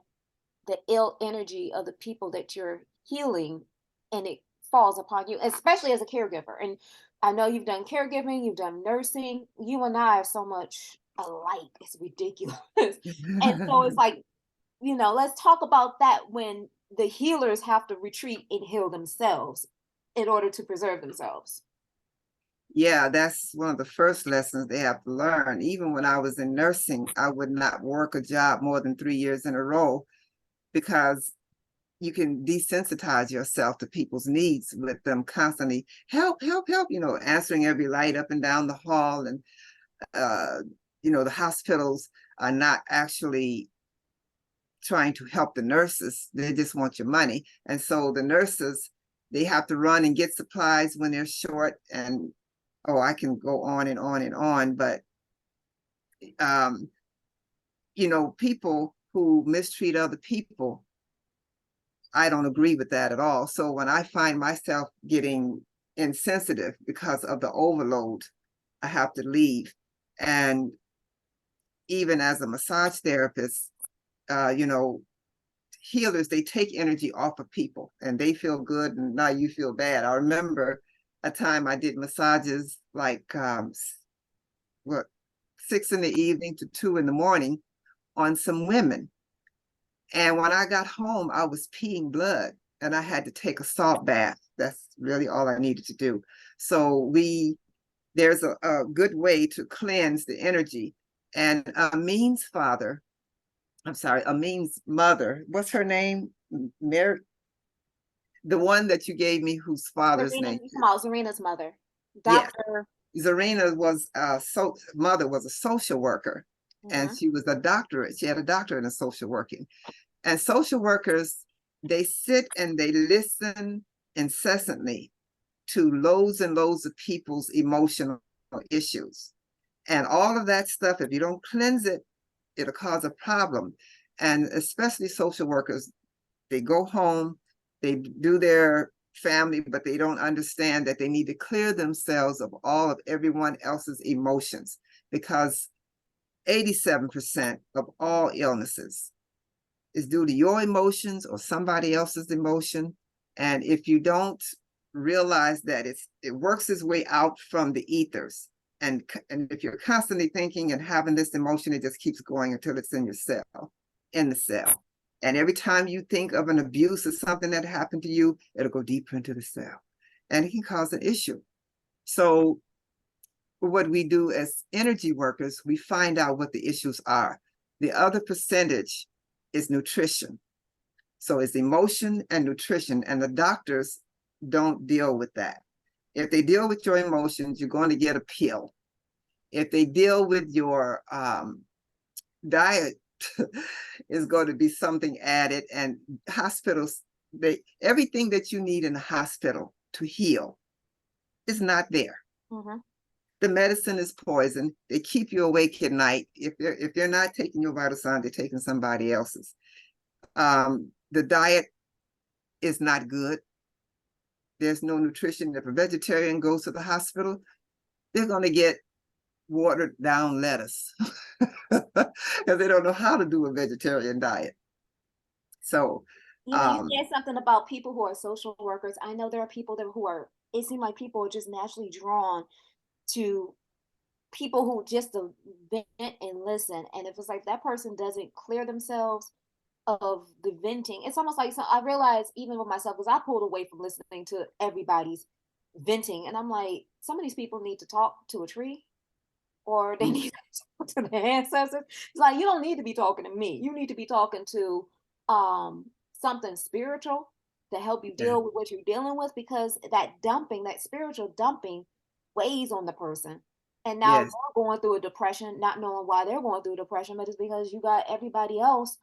the ill energy of the people that you're healing, and it falls upon you, especially as a caregiver. And I know you've done caregiving, you've done nursing. You and I are so much alike. It's ridiculous. And so it's like, let's talk about that, when the healers have to retreat and heal themselves in order to preserve themselves. Yeah, that's one of the first lessons they have to learn. Even when I was in nursing, I would not work a job more than 3 years in a row, because you can desensitize yourself to people's needs with them constantly help, answering every light up and down the hall. And, the hospitals are not actually trying to help the nurses. They just want your money. And so the nurses, they have to run and get supplies when they're short. And, I can go on and on and on. But, people who mistreat other people, I don't agree with that at all. So when I find myself getting insensitive because of the overload. I have to leave. And even as a massage therapist, you know, healers, they take energy off of people and they feel good and now you feel bad. I remember a time I did massages like 6 in the evening to 2 in the morning on some women. And when I got home, I was peeing blood and I had to take a salt bath. That's really all I needed to do. So there's a good way to cleanse the energy. And Amin's mother, what's her name? Mary, the one that you gave me whose father's name. Zarina's mother. Yes. Dr. Zarina mother was a social worker, and she was a doctorate. She had a doctorate in social working. And social workers, they sit and they listen incessantly to loads and loads of people's emotional issues. And all of that stuff, if you don't cleanse it, it'll cause a problem. And especially social workers, they go home, they do their family, but they don't understand that they need to clear themselves of all of everyone else's emotions, because 87% of all illnesses is due to your emotions or somebody else's emotion. And if you don't realize that it works its way out from the ethers, and if you're constantly thinking and having this emotion, it just keeps going until it's in the cell. And every time you think of an abuse or something that happened to you, it'll go deeper into the cell and it can cause an issue. So what we do as energy workers, we find out what the issues are. The other percentage is nutrition. So it's emotion and nutrition, and the doctors don't deal with that. If they deal with your emotions, you're going to get a pill. If they deal with your diet, is going to be something added. And hospitals, everything that you need in the hospital to heal is not there. The medicine is poison. They keep you awake at night. If they're not taking your vital signs, they're taking somebody else's. The diet is not good. There's no nutrition. If a vegetarian goes to the hospital, they're going to get watered down lettuce because they don't know how to do a vegetarian diet. So you said something about people who are social workers. I know there are people it seems like people are just naturally drawn to people who just vent and listen. And if it's like that person doesn't clear themselves of the venting, it's almost like, I realize even with myself, because I pulled away from listening to everybody's venting, and I'm like, some of these people need to talk to a tree, or they need to talk to their ancestors. It's like, you don't need to be talking to me. You need to be talking to something spiritual to help you deal with what you're dealing with, because that spiritual dumping weighs on the person. And now they're going through a depression, not knowing why they're going through a depression, but it's because you got everybody else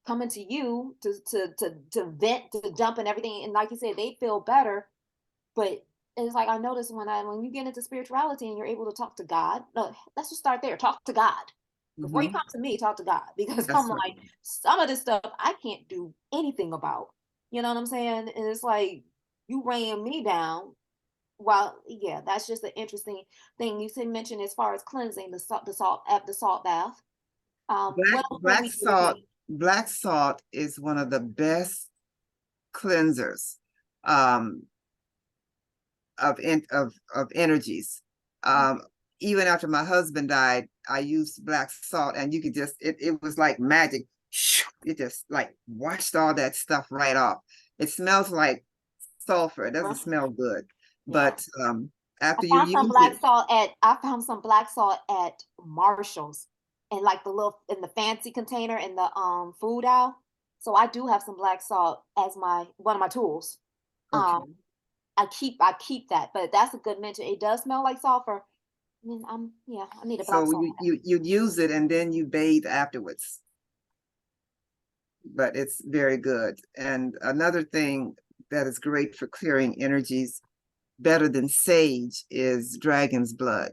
coming to you to vent, to dump and everything. And like you said, they feel better, but it's like, I notice when you get into spirituality and you're able to talk to God, let's just start there. Talk to God. Before you come to me, talk to God. Because I'm like, some of this stuff I can't do anything about. You know what I'm saying? And it's like, you ran me down. Well, yeah, that's just an interesting thing you mentioned as far as cleansing the salt bath. Black salt is one of the best cleansers of energies. Even after my husband died, I used black salt, and you could just, it was like magic. It just like washed all that stuff right off. It smells like sulfur. It doesn't smell good. But after you use it, I found some black salt at Marshall's, and like in the fancy container in the food aisle. So I do have some black salt as one of my tools. I keep that, but that's a good mention. It does smell like sulfur. I mean, I need a black salt. So you use it and then you bathe afterwards. But it's very good. And another thing that is great for clearing energies, better than sage, is dragon's blood.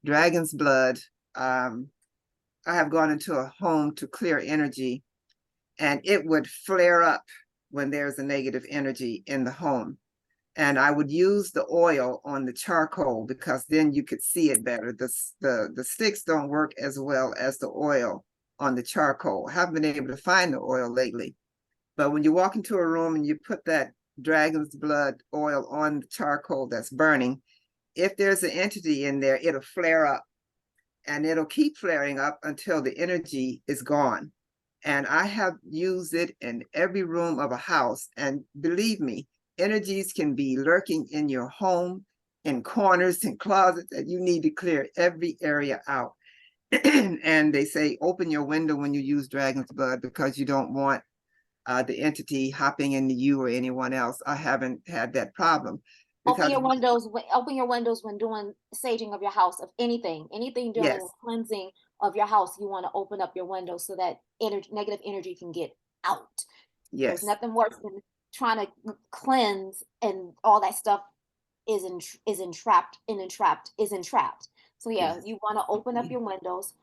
Dragon's blood, I have gone into a home to clear energy, and it would flare up when there's a negative energy in the home. And I would use the oil on the charcoal because then you could see it better. The sticks don't work as well as the oil on the charcoal. I haven't been able to find the oil lately. But when you walk into a room and you put that dragon's blood oil on the charcoal that's burning, if there's an entity in there, it'll flare up. And it'll keep flaring up until the energy is gone. And I have used it in every room of a house. And believe me, energies can be lurking in your home, in corners, in closets, that you need to clear every area out. And they say, open your window when you use dragon's blood because you don't want the entity hopping into you or anyone else. I haven't had that problem. Open your windows. Open your windows when doing saging of your house, of anything dealing Yes. with cleansing of your house. You want to open up your windows so that negative energy can get out. Yes. There's nothing worse than trying to cleanse and all that stuff is entrapped. So yeah, Yes. you want to open up your windows.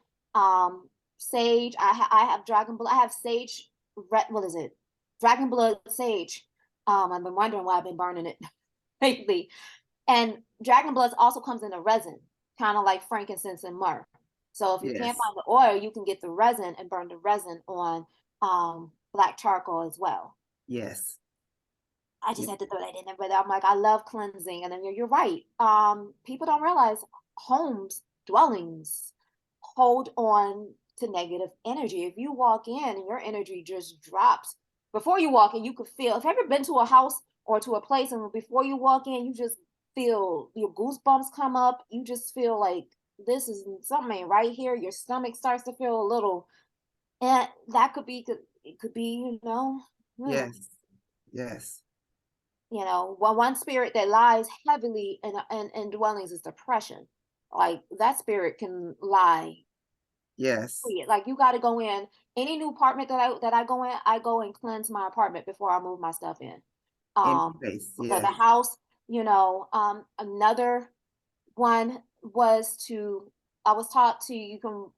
Sage. I have dragon blood. I have sage. What is it? Dragon blood sage. I've been wondering why I've been burning it lately. And dragon blood also comes in a resin, kind of like frankincense and myrrh. So if you can't Yes. find the oil, you can get the resin and burn the resin on black charcoal as well. Yes. I just had to throw that in there, but I'm like, I love cleansing. And then you're right. People don't realize homes, dwellings hold on to negative energy. If you walk in and your energy just drops, before you walk in, you could feel, if you've ever been to a house or to a place and before you walk in, you just feel your goosebumps come up. You just feel like this is something right here. Your stomach starts to feel a little, and that could be, it could be, Yes. Yes. One spirit that lies heavily in dwellings is depression. Like that spirit can lie. Yes. Like you got to go in any new apartment that I go in, I go and cleanse my apartment before I move my stuff in. In For place. the Yes. house, another one was I was taught to, you can,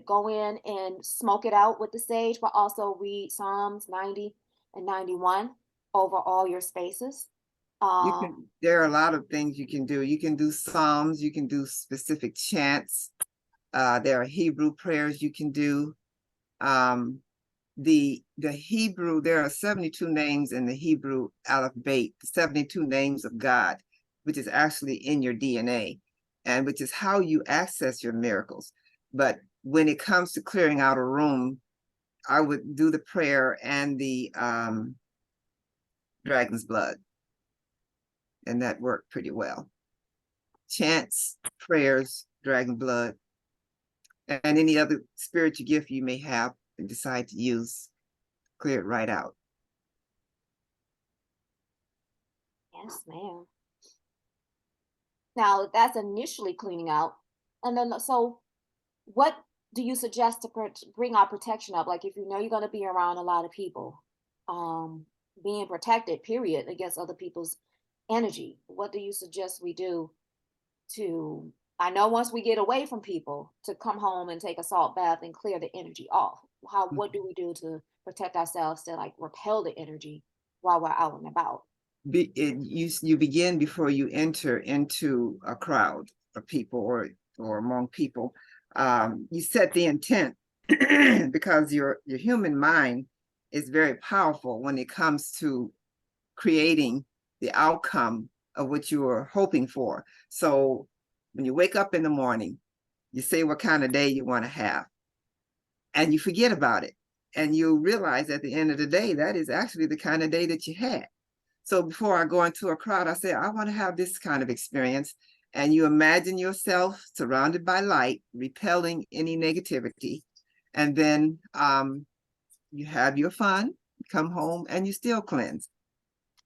go in and smoke it out with the sage, but also read Psalms 90 and 91 over all your spaces. There are a lot of things you can do. You can do Psalms, you can do specific chants. There are Hebrew prayers you can do. The Hebrew, there are 72 names in the Hebrew alphabet, 72 names of God, which is actually in your DNA, and which is how you access your miracles. But when it comes to clearing out a room, I would do the prayer and the dragon's blood. And that worked pretty well. Chants, prayers, dragon blood, and any other spiritual gift you may have and decide to use, clear it right out. Yes, ma'am. Now that's initially cleaning out. And then, so what do you suggest to bring our protection up? Like if you know you're going to be around a lot of people, being protected, period, against other people's energy. What do you suggest we do to, I know once we get away from people, to come home and take a salt bath and clear the energy off? What do we do to protect ourselves to like repel the energy while we're out and about? You begin before you enter into a crowd of people or among people. You set the intent because your human mind is very powerful when it comes to creating the outcome of what you are hoping for. So when you wake up in the morning, you say what kind of day you want to have, and you forget about it. And you realize at the end of the day, that is actually the kind of day that you had. So before I go into a crowd, I say, I want to have this kind of experience. And you imagine yourself surrounded by light, repelling any negativity. And then you have your fun, come home, and you still cleanse.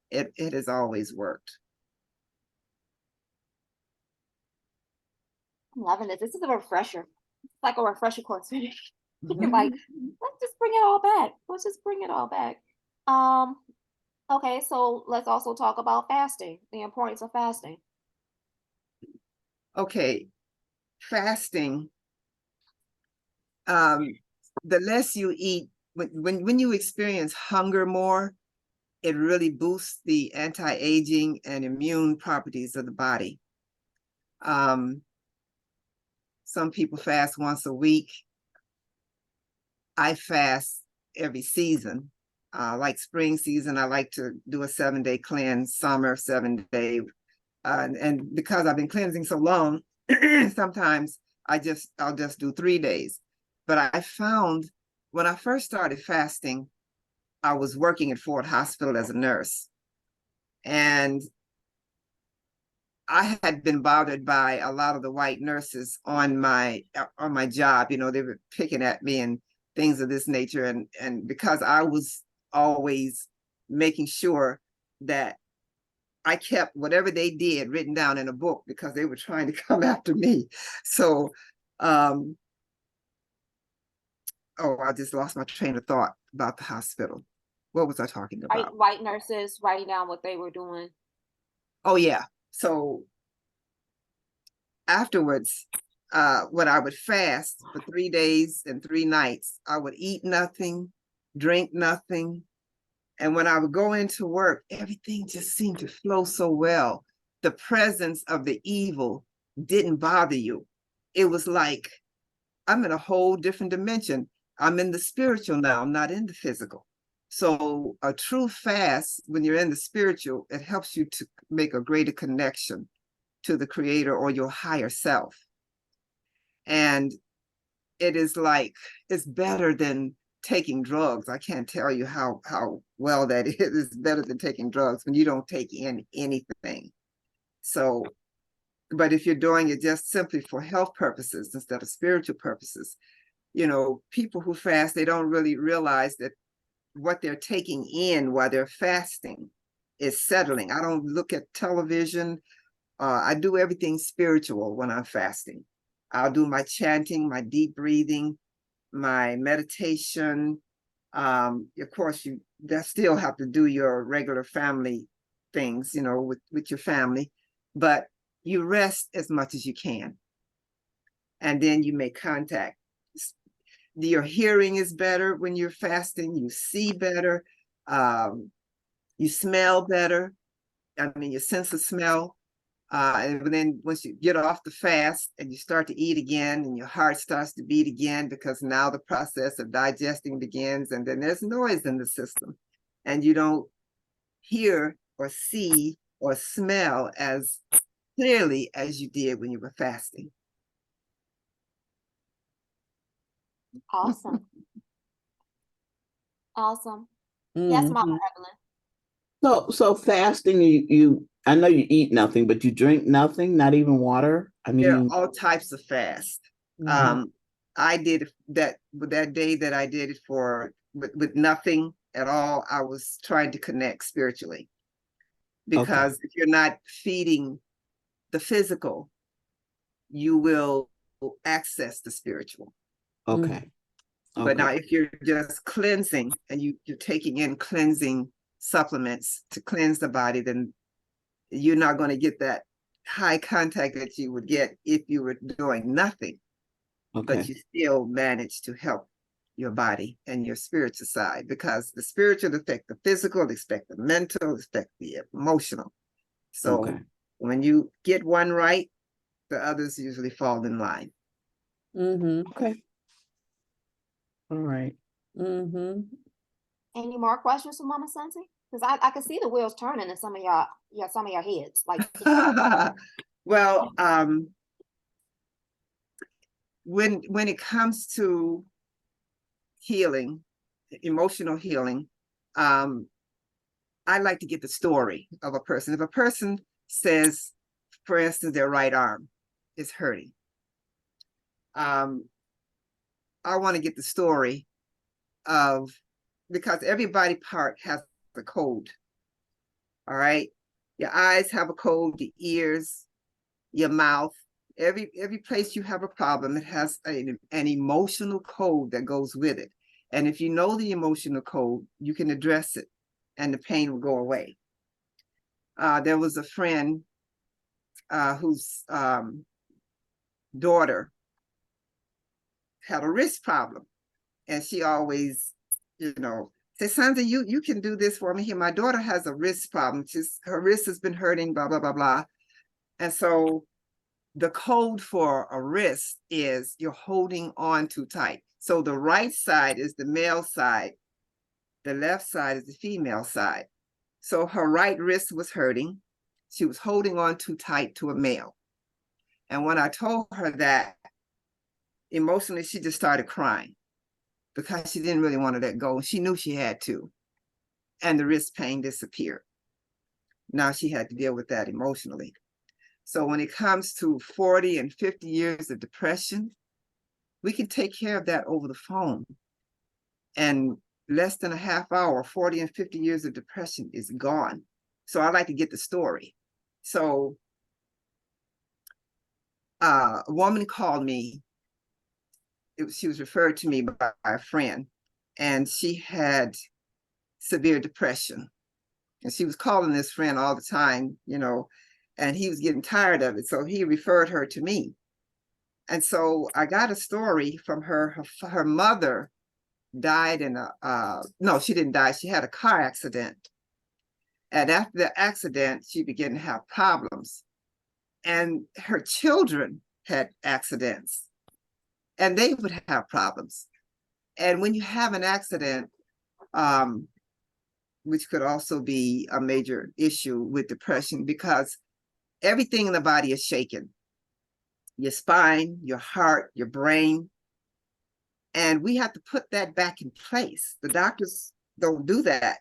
It has always worked. I'm loving this. This is a refresher. It's like a refresher course. You're like, let's just bring it all back. Let's just bring it all back. Okay, so let's also talk about fasting, the importance of fasting. Okay, fasting. The less you eat, when you experience hunger more, it really boosts the anti-aging and immune properties of the body. Some people fast once a week. I fast every season. Like spring season, I like to do a 7-day cleanse, summer 7-day. And because I've been cleansing so long, sometimes I'll just do 3 days. But I found when I first started fasting, I was working at Ford Hospital as a nurse. And I had been bothered by a lot of the white nurses on my job. You know, they were picking at me and things of this nature. And because I was always making sure that I kept whatever they did written down in a book because they were trying to come after me. So, I just lost my train of thought about the hospital. What was I talking about? White nurses writing down what they were doing. Oh, yeah. So afterwards, when I would fast for 3 days and 3 nights, I would eat nothing, drink nothing. And when I would go into work, everything just seemed to flow so well. The presence of the evil didn't bother you. It was like, I'm in a whole different dimension. I'm in the spiritual now, I'm not in the physical. So a true fast, when you're in the spiritual, it helps you to make a greater connection to the creator or your higher self. And it is like, it's better than taking drugs. I can't tell you how well that is. It's better than taking drugs when you don't take in anything. So, but if you're doing it just simply for health purposes instead of spiritual purposes, you know, people who fast, they don't really realize that what they're taking in while they're fasting is settling. I don't look at television. I do everything spiritual when I'm fasting. I'll do my chanting, my deep breathing, my meditation. Of course, you still have to do your regular family things, you know, with your family, but you rest as much as you can. And then you make contact. Your hearing is better when you're fasting. You see better. You smell better. I mean, your sense of smell. And then once you get off the fast and you start to eat again and your heart starts to beat again, because now the process of digesting begins, and then there's noise in the system and you don't hear or see or smell as clearly as you did when you were fasting. Awesome. Awesome. Yes, Mama Evelyn. So fasting, I know you eat nothing, but you drink nothing, not even water. I There are mean, all types of fast. I did that day that I did it with nothing at all. I was trying to connect spiritually, because if you're not feeding the physical, you will access the spiritual. okay. But now if you're just cleansing and you're taking in cleansing supplements to cleanse the body, then you're not going to get that high contact that you would get if you were doing nothing. But you still manage to help your body and your spiritual side, because the spiritual affect the physical, affect the mental, affect the emotional. So when you get one right, the others usually fall in line. Okay. All right. Any more questions for Mama Sunzie? Because I can see the wheels turning in some of your heads. Like, well, when it comes to healing, emotional healing, I like to get the story of a person. If a person says, for instance, their right arm is hurting, I want to get the story of, because every body part has a code. All right. Your eyes have a code, your ears, your mouth, every place you have a problem, it has an emotional code that goes with it. And if you know the emotional code, you can address it and the pain will go away. There was a friend whose daughter had a wrist problem, and she always, say, Sunzie, you can do this for me here. My daughter has a wrist problem. Her wrist has been hurting, blah, blah, blah, blah. And so the code for a wrist is you're holding on too tight. So the right side is the male side. The left side is the female side. So her right wrist was hurting. She was holding on too tight to a male. And when I told her that, emotionally, she just started crying because she didn't really want to let go. She knew she had to. And the wrist pain disappeared. Now she had to deal with that emotionally. So when it comes to 40 and 50 years of depression, we can take care of that over the phone. And less than a half hour, 40 and 50 years of depression is gone. So I like to get the story. So a woman called me. She was referred to me by a friend, and she had severe depression. And she was calling this friend all the time, you know, and he was getting tired of it. So he referred her to me. And so I got a story from her. Her mother died in no, she didn't die. She had a car accident. And after the accident, she began to have problems. And her children had accidents, and they would have problems. And when you have an accident, which could also be a major issue with depression, because everything in the body is shaken. Your spine, your heart, your brain. And we have to put that back in place. The doctors don't do that.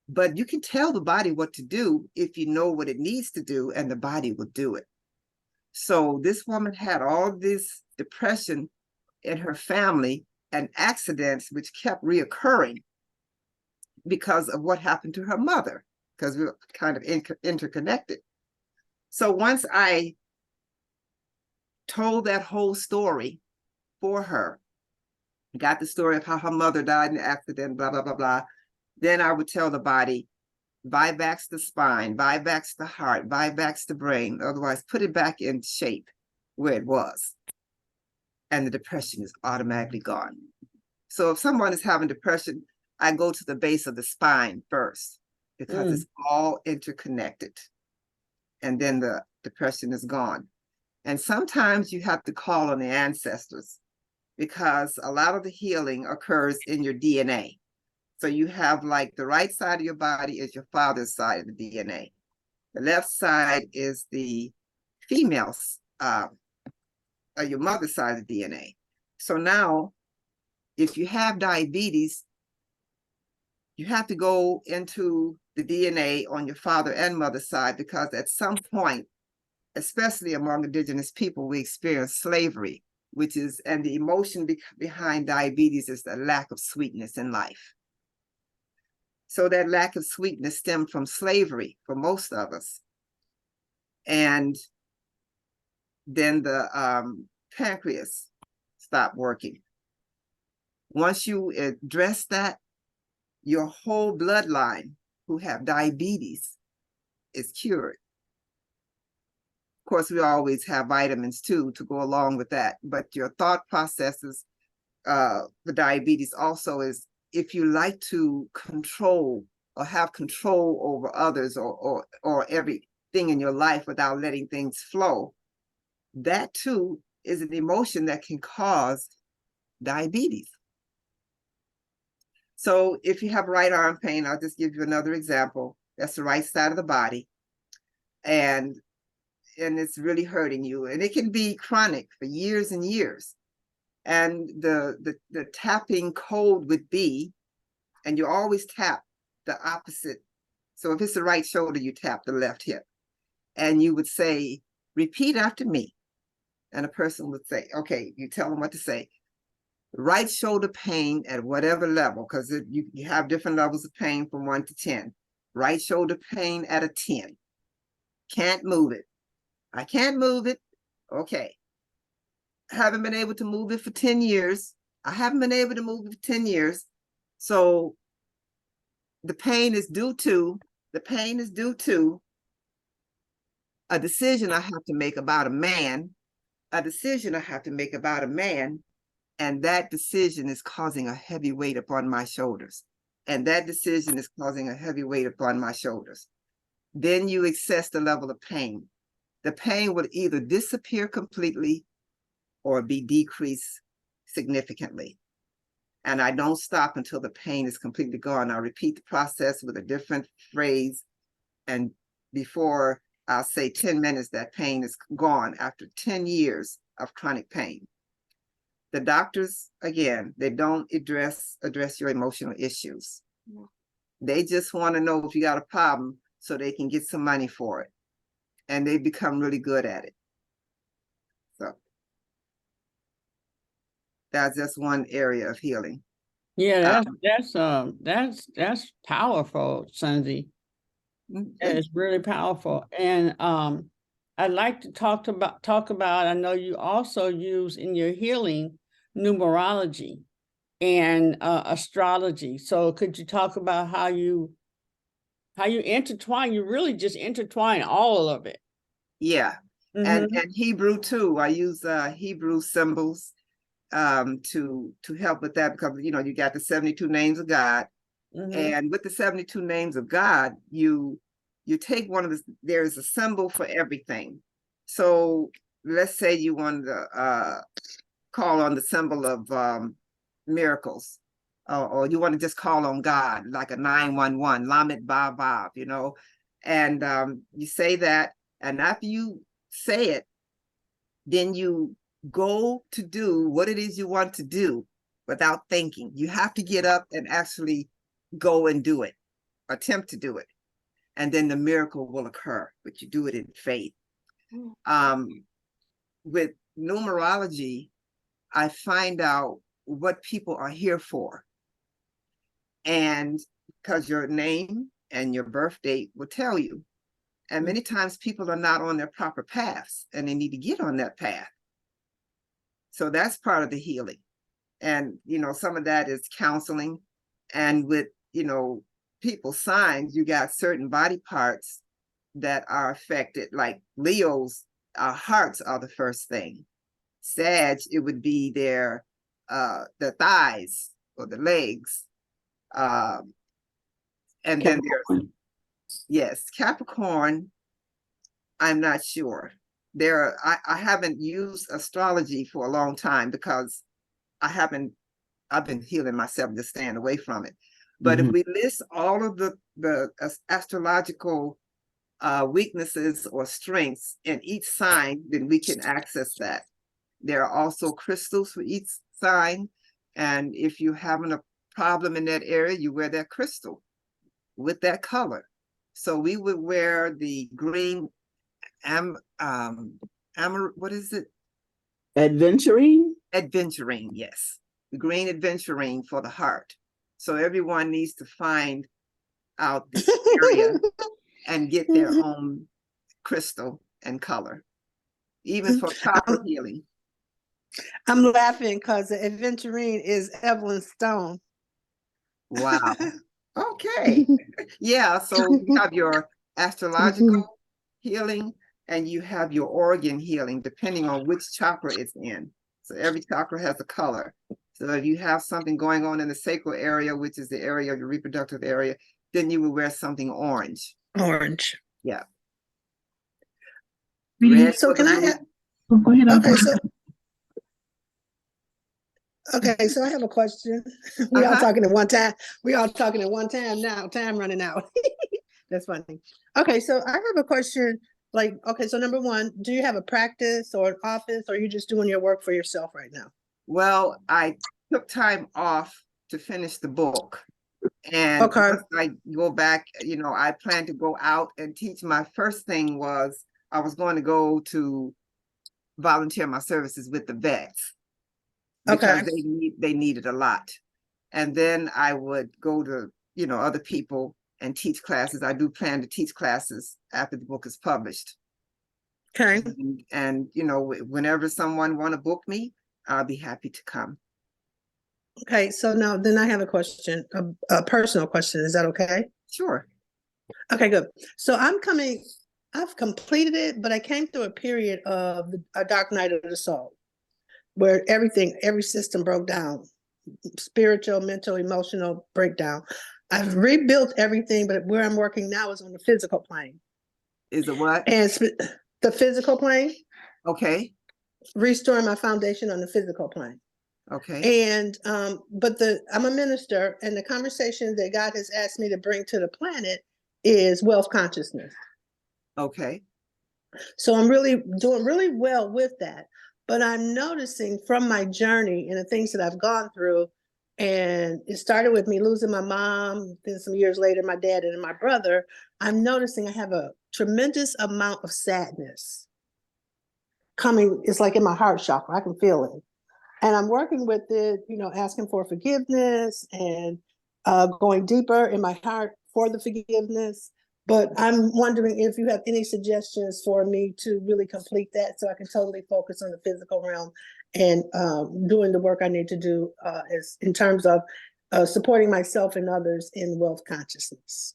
But you can tell the body what to do if you know what it needs to do, and the body will do it. So this woman had all this depression in her family and accidents which kept reoccurring because of what happened to her mother, because we were kind of interconnected. So once I told that whole story for her, got the story of how her mother died in an accident, blah, blah, blah, blah, then I would tell the body, buybacks the spine, buybacks the heart, buybacks the brain, otherwise put it back in shape where it was. And the depression is automatically gone. So if someone is having depression, I go to the base of the spine first, because it's all interconnected. And then the depression is gone. And sometimes you have to call on the ancestors, because a lot of the healing occurs in your DNA. So you have, like, the right side of your body is your father's side of the DNA. The left side is the female's, your mother's side of the DNA. So now, if you have diabetes, you have to go into the DNA on your father and mother's side, because at some point, especially among indigenous people, we experience slavery, which is, and the emotion behind diabetes is the lack of sweetness in life. So that lack of sweetness stemmed from slavery for most of us. And then the pancreas stopped working. Once you address that, your whole bloodline who have diabetes is cured. Of course, we always have vitamins too to go along with that, but your thought processes for diabetes also is, if you like to control or have control over others or everything in your life without letting things flow, that too is an emotion that can cause diabetes. So if you have right arm pain, I'll just give you another example. That's the right side of the body. And it's really hurting you. And it can be chronic for years and years. And the tapping code would be, and you always tap the opposite. So if it's the right shoulder, you tap the left hip. And you would say, repeat after me. And a person would say, okay, you tell them what to say. Right shoulder pain at whatever level, because you have different levels of pain from 1 to 10. Right shoulder pain at a 10. Can't move it. I can't move it. Okay. Haven't been able to move it for 10 years. I haven't been able to move it for 10 years. So the pain is due to a decision I have to make about a man, and that decision is causing a heavy weight upon my shoulders. and that decision is causing a heavy weight upon my shoulders. Then you assess the level of pain. The pain will either disappear completely or be decreased significantly. And I don't stop until the pain is completely gone. I'll repeat the process with a different phrase. And before I'll say 10 minutes, that pain is gone after 10 years of chronic pain. The doctors, again, they don't address your emotional issues. Yeah. They just want to know if you got a problem so they can get some money for it. And they become really good at it. So that's just one area of healing. Yeah, that's powerful, Sunzie. That is really powerful. And I'd like to talk about, I know you also use in your healing numerology and astrology. So could you talk about how you intertwine, you really just intertwine all of it? Yeah. And Hebrew too. I use Hebrew symbols to help with that, because you got the 72 names of God. And with the 72 names of God, you take one of the, there's a symbol for everything. So let's say you want to call on the symbol of miracles, or you want to just call on God, like a 911, Lamed Ba Vav, and you say that, and after you say it, then you go to do what it is you want to do without thinking. You have to get up and actually go and do it, attempt to do it. And then the miracle will occur, but you do it in faith. With numerology, I find out what people are here for. And because your name and your birth date will tell you. And many times people are not on their proper paths and they need to get on that path. So that's part of the healing. And, some of that is counseling. And with, people's signs, you got certain body parts that are affected, like Leo's hearts are the first thing. Sag, it would be their the thighs or the legs. And then there's, yes, Capricorn, I'm not sure. I haven't used astrology for a long time because I've been healing myself, just staying away from it. But if we list all of the astrological weaknesses or strengths in each sign, then we can access that. There are also crystals for each sign. And if you're having a problem in that area, you wear that crystal with that color. So we would wear the green, what is it? Adventurine? Adventurine, yes. The green adventurine for the heart. So everyone needs to find out the area and get their own crystal and color, even for chakra healing. I'm laughing because the adventurine is Evelyn Stone. Wow. Okay. Yeah, so you have your astrological healing and you have your organ healing, depending on which chakra it's in. So every chakra has a color. So if you have something going on in the sacral area, which is the area of your reproductive area, then you will wear something orange. Orange. Yeah. So can I have, Go ahead. okay, so I have a question. We all talking at one time. We all talking at one time now. Time running out. That's funny. Okay, so I have a question. So number one, do you have a practice or an office, or are you just doing your work for yourself right now? Well, I took time off to finish the book. And once I go back, I plan to go out and teach. My first thing was I was going to go to volunteer my services with the vets because they needed a lot. And then I would go to, other people and teach classes. I do plan to teach classes after the book is published. Okay. And whenever someone want to book me, I'll be happy to come. Okay, so now then I have a question, a personal question. Is that okay? Sure. Okay, good. So I've completed it, but I came through a period of a dark night of the soul where every system broke down, spiritual, mental, emotional breakdown. I've rebuilt everything, but where I'm working now is on the physical plane. Is it what? And the physical plane, Okay, restoring my foundation on the physical plane. okay, And but I'm a minister, and the conversation that God has asked me to bring to the planet is wealth consciousness. okay. So I'm really doing really well with that. But I'm noticing from my journey and the things that I've gone through, and it started with me losing my mom, then some years later, my dad and my brother, I'm noticing I have a tremendous amount of sadness coming. It's like in my heart chakra, I can feel it. And I'm working with it, asking for forgiveness and going deeper in my heart for the forgiveness. But I'm wondering if you have any suggestions for me to really complete that so I can totally focus on the physical realm and doing the work I need to do in terms of supporting myself and others in wealth consciousness.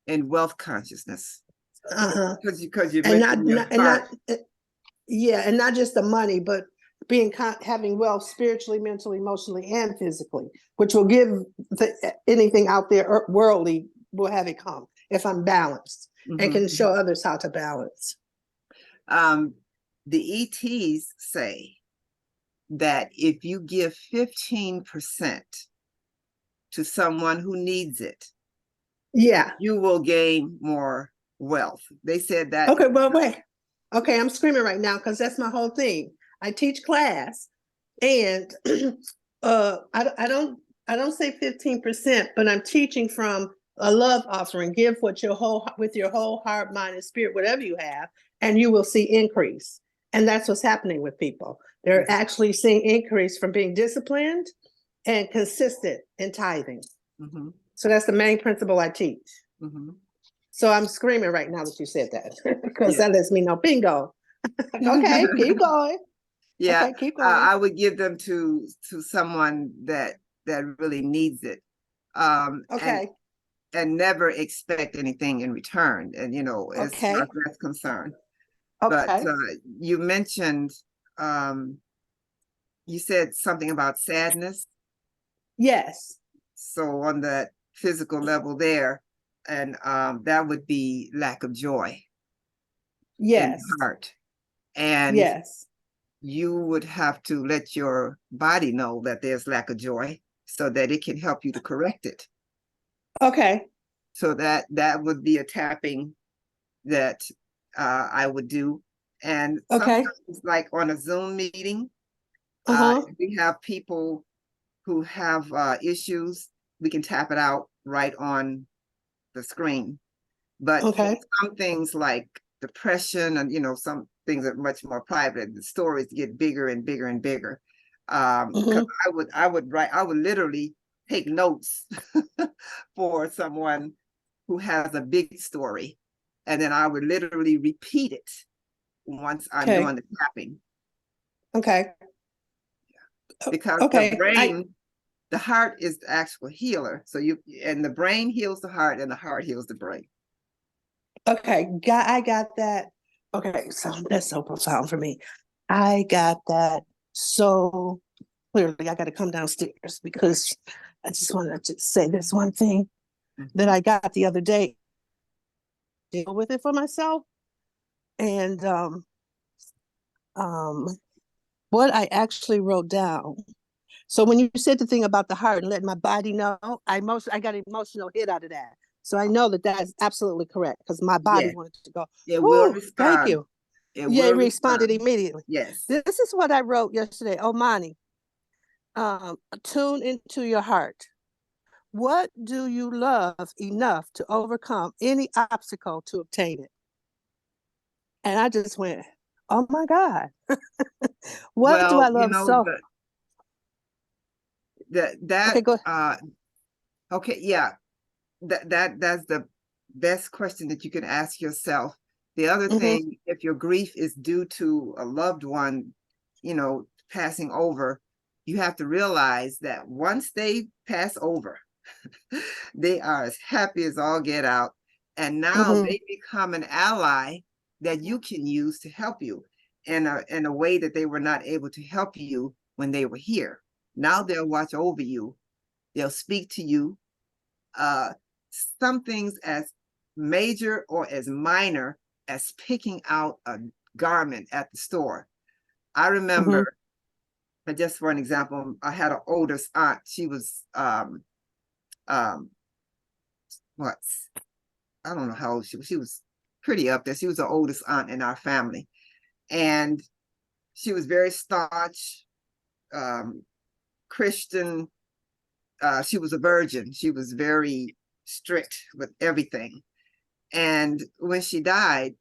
In wealth consciousness. Uh-huh. Because you And mentioned your heart. and not just the money, but having wealth spiritually, mentally, emotionally, and physically, which will give anything out there worldly will have it come if I'm balanced and can show others how to balance. The ETs say that if you give 15% to someone who needs it, yeah, you will gain more wealth. They said that. Okay, well, wait. Okay, I'm screaming right now because that's my whole thing. I teach class, and I don't say 15%, but I'm teaching from a love offering. Give with your whole heart, mind, and spirit, whatever you have, and you will see increase. And that's what's happening with people. They're actually seeing increase from being disciplined and consistent in tithing. So that's the main principle I teach. So I'm screaming right now that you said that because that lets me know bingo. Okay, keep going. Yeah, okay, keep going. I would give them to someone that really needs it. Okay. And never expect anything in return. And as far as that's concerned. Okay. But you mentioned, you said something about sadness. Yes. So on that physical level there, and that would be lack of joy. Yes. In the heart. And yes, you would have to let your body know that there's lack of joy so that it can help you to correct it. Okay. So that would be a tapping that I would do. And sometimes like on a Zoom meeting, we have people who have issues, we can tap it out right on the screen. But some things like depression and some things are much more private. The stories get bigger and bigger and bigger. Because I would literally take notes for someone who has a big story, and then I would literally repeat it once I'm doing the tapping. Okay. Because the brain, the heart is the actual healer. So and the brain heals the heart, and the heart heals the brain. Okay, I got that. Okay, so that's so profound for me. I got that so clearly. I got to come downstairs because I just wanted to say this one thing that I got the other day. Deal with it for myself, and what I actually wrote down. So when you said the thing about the heart and letting my body know, I got an emotional hit out of that. So I know that that's absolutely correct because my body wanted to go. It will respond. Thank you. It responded immediately. Yes. This is what I wrote yesterday. Oh, Mani, tune into your heart. What do you love enough to overcome any obstacle to obtain it? And I just went, oh my God. What do I love so? Okay, yeah. That's the best question that you can ask yourself. The other thing, if your grief is due to a loved one, passing over, you have to realize that once they pass over, they are as happy as all get out. And now they become an ally that you can use to help you in a way that they were not able to help you when they were here. Now they'll watch over you. They'll speak to you. some things as major or as minor as picking out a garment at the store. I remember, just for an example, I had an oldest aunt. She was what, I don't know how old she was. She was pretty up there. She was the oldest aunt in our family, and she was very staunch, Christian. She was a virgin. She was very strict with everything. And when she died,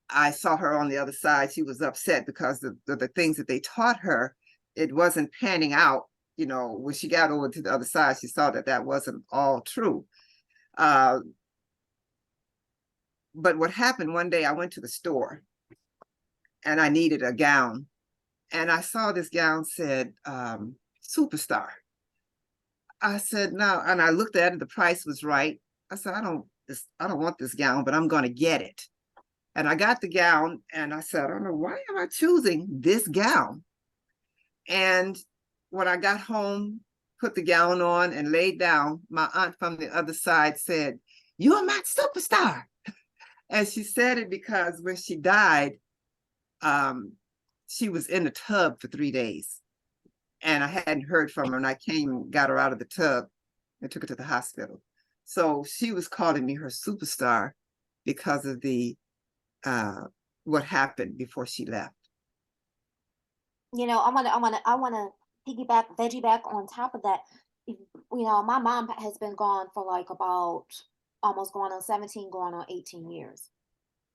I saw her on the other side. She was upset because the things that they taught her, it wasn't panning out. You know, when she got over to the other side, she saw that that wasn't all true. But what happened one day, I went to the store and I needed a gown. And I saw this gown said, Superstar. I said, no, and I looked at it, the price was right. I said, I don't want this gown, but I'm gonna get it. And I got the gown and I said, I don't know, why am I choosing this gown? And when I got home, put the gown on and laid down, my aunt from the other side said, "You're my superstar." And she said it because when she died, she was in the tub for 3 days. And I hadn't heard from her, and I came and got her out of the tub and took her to the hospital. So she was calling me her superstar because of the what happened before she left. You know, I wanna veggie back on top of that. You know, my mom has been gone for like about almost going on 17, going on 18 years.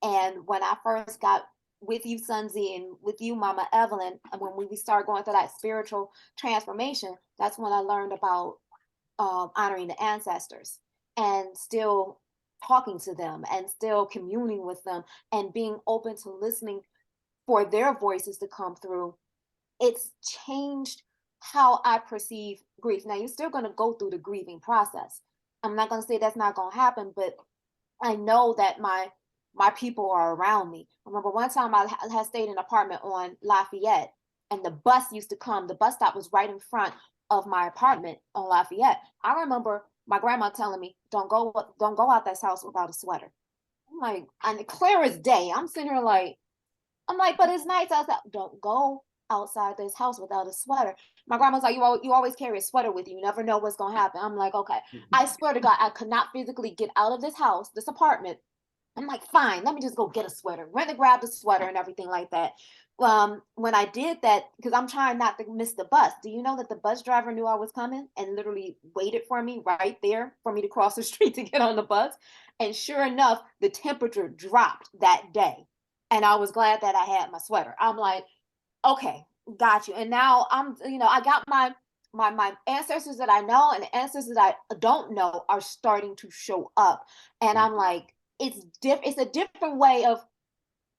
And when I first got with you, Sunzie, and with you, Mama Evelyn, and when we started going through that spiritual transformation, that's when I learned about honoring the ancestors and still talking to them and still communing with them and being open to listening for their voices to come through. It's changed how I perceive grief. Now, you're still going to go through the grieving process. I'm not going to say that's not going to happen, but I know that my people are around me. I remember one time I had stayed in an apartment on Lafayette, and the bus used to come. The bus stop was right in front of my apartment on Lafayette. I remember my grandma telling me, don't go out this house without a sweater. I'm like, and clear as day, I'm sitting here like, but it's nice outside. Don't go outside this house without a sweater. My grandma's like, you always carry a sweater with you. You never know what's going to happen. I'm like, okay. I swear to God, I could not physically get out of this house, this apartment. I'm like, fine, let me just go get a sweater. Went to grab the sweater and everything like that. When I did that, because I'm trying not to miss the bus, do you know that the bus driver knew I was coming and literally waited for me right there for me to cross the street to get on the bus? And sure enough, the temperature dropped that day. And I was glad that I had my sweater. I'm like, okay, got you. And now I got my ancestors that I know and the ancestors that I don't know are starting to show up. And I'm like, it's a different way of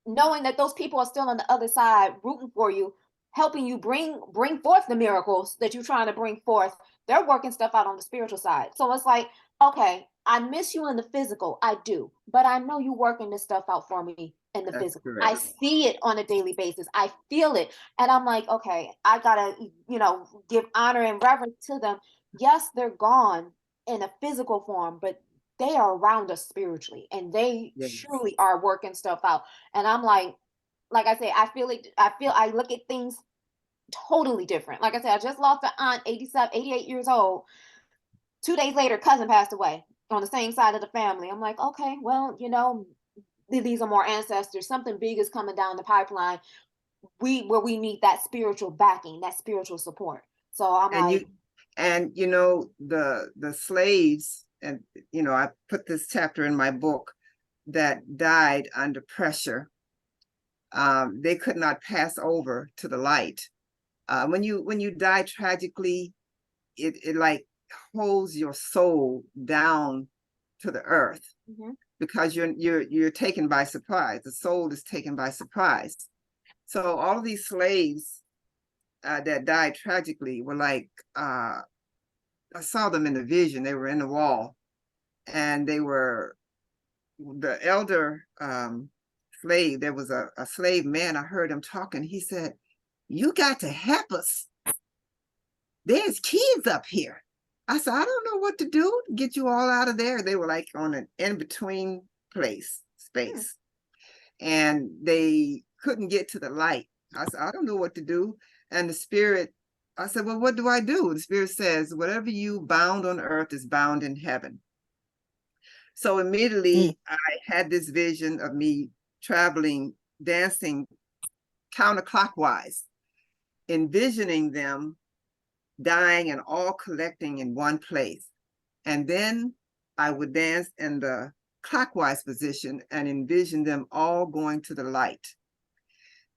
knowing that those people are still on the other side rooting for you, helping you bring forth the miracles that you're trying to bring forth. They're working stuff out on the spiritual side. So it's like, okay, I miss you in the physical, I do, but I know you working this stuff out for me in the physical. Correct. I see it on a daily basis. I feel it. And I'm like, okay, I gotta, give honor and reverence to them. Yes, they're gone in a physical form, but they are around us spiritually and they truly are working stuff out. And I'm like I say, I look at things totally different. Like I said, I just lost an aunt, 88 years old. 2 days later, cousin passed away on the same side of the family. I'm like, okay, well, these are more ancestors. Something big is coming down the pipeline. We need that spiritual backing, that spiritual support. So I'm the slaves, and I put this chapter in my book, that died under pressure. They could not pass over to the light. When you die tragically, it like holds your soul down to the earth, because you're taken by surprise. The soul is taken by surprise. So all of these slaves that died tragically were like, I saw them in the vision. They were in the wall, and they were the elder slave. There was a slave man. I heard him talking. He said, "You got to help us. There's kids up here." I said, I don't know what to do to get you all out of there. They were like on an in-between space. And they couldn't get to the light. I said, I don't know what to do. And the Spirit, I said, well, what do I do? The Spirit says, whatever you bound on earth is bound in heaven. So immediately I had this vision of me traveling, dancing counterclockwise, envisioning them dying and all collecting in one place. And then I would dance in the clockwise position and envision them all going to the light.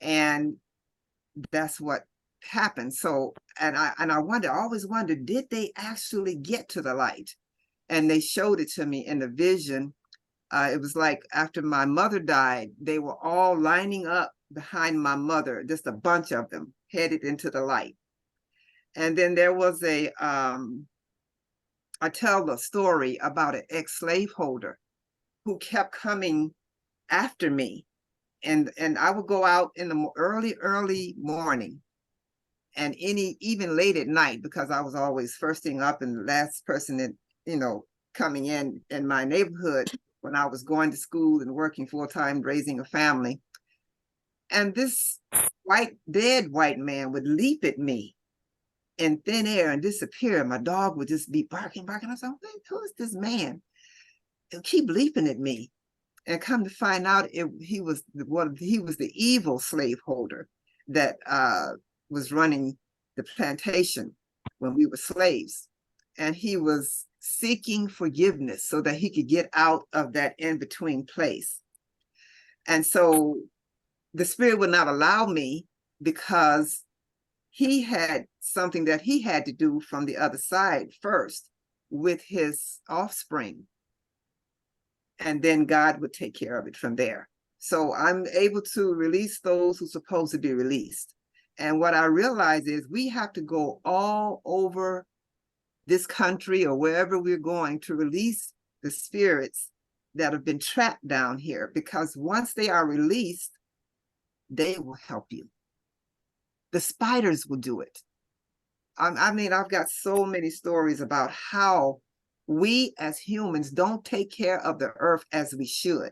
And that's what happened. So, and I always wondered, did they actually get to the light? And they showed it to me in the vision. It was like after my mother died, they were all lining up behind my mother, just a bunch of them headed into the light. And then there was I tell the story about an ex-slaveholder who kept coming after me. And I would go out in the early morning and even late at night, because I was always first thing up and the last person that, coming in my neighborhood when I was going to school and working full-time, raising a family. And this dead white man would leap at me in thin air and disappear. My dog would just be barking. I was like, who is this man? He'll keep leaping at me. And come to find out, he was the evil slaveholder that was running the plantation when we were slaves. And he was seeking forgiveness so that he could get out of that in-between place. And so the Spirit would not allow me, because he had something that he had to do from the other side first with his offspring. And then God would take care of it from there. So I'm able to release those who are supposed to be released. And what I realize is we have to go all over this country or wherever we're going to release the spirits that have been trapped down here, because once they are released, they will help you. The spiders will do it. I mean, I've got so many stories about how we as humans don't take care of the earth as we should.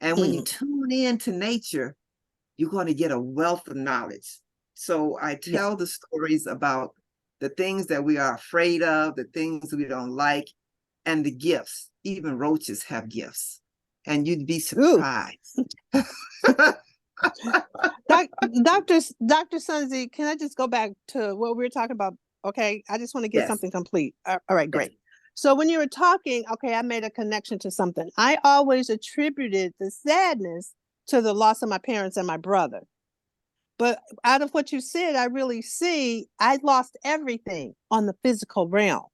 And when you tune into nature, you're going to get a wealth of knowledge. So I tell the stories about the things that we are afraid of, the things we don't like, and the gifts. Even roaches have gifts. And you'd be surprised. Dr. Sunzie, can I just go back to what we were talking about? Okay, I just want to get something complete. All right, great. Yes. So when you were talking, okay, I made a connection to something. I always attributed the sadness to the loss of my parents and my brother. But out of what you said, I really see I lost everything on the physical realm.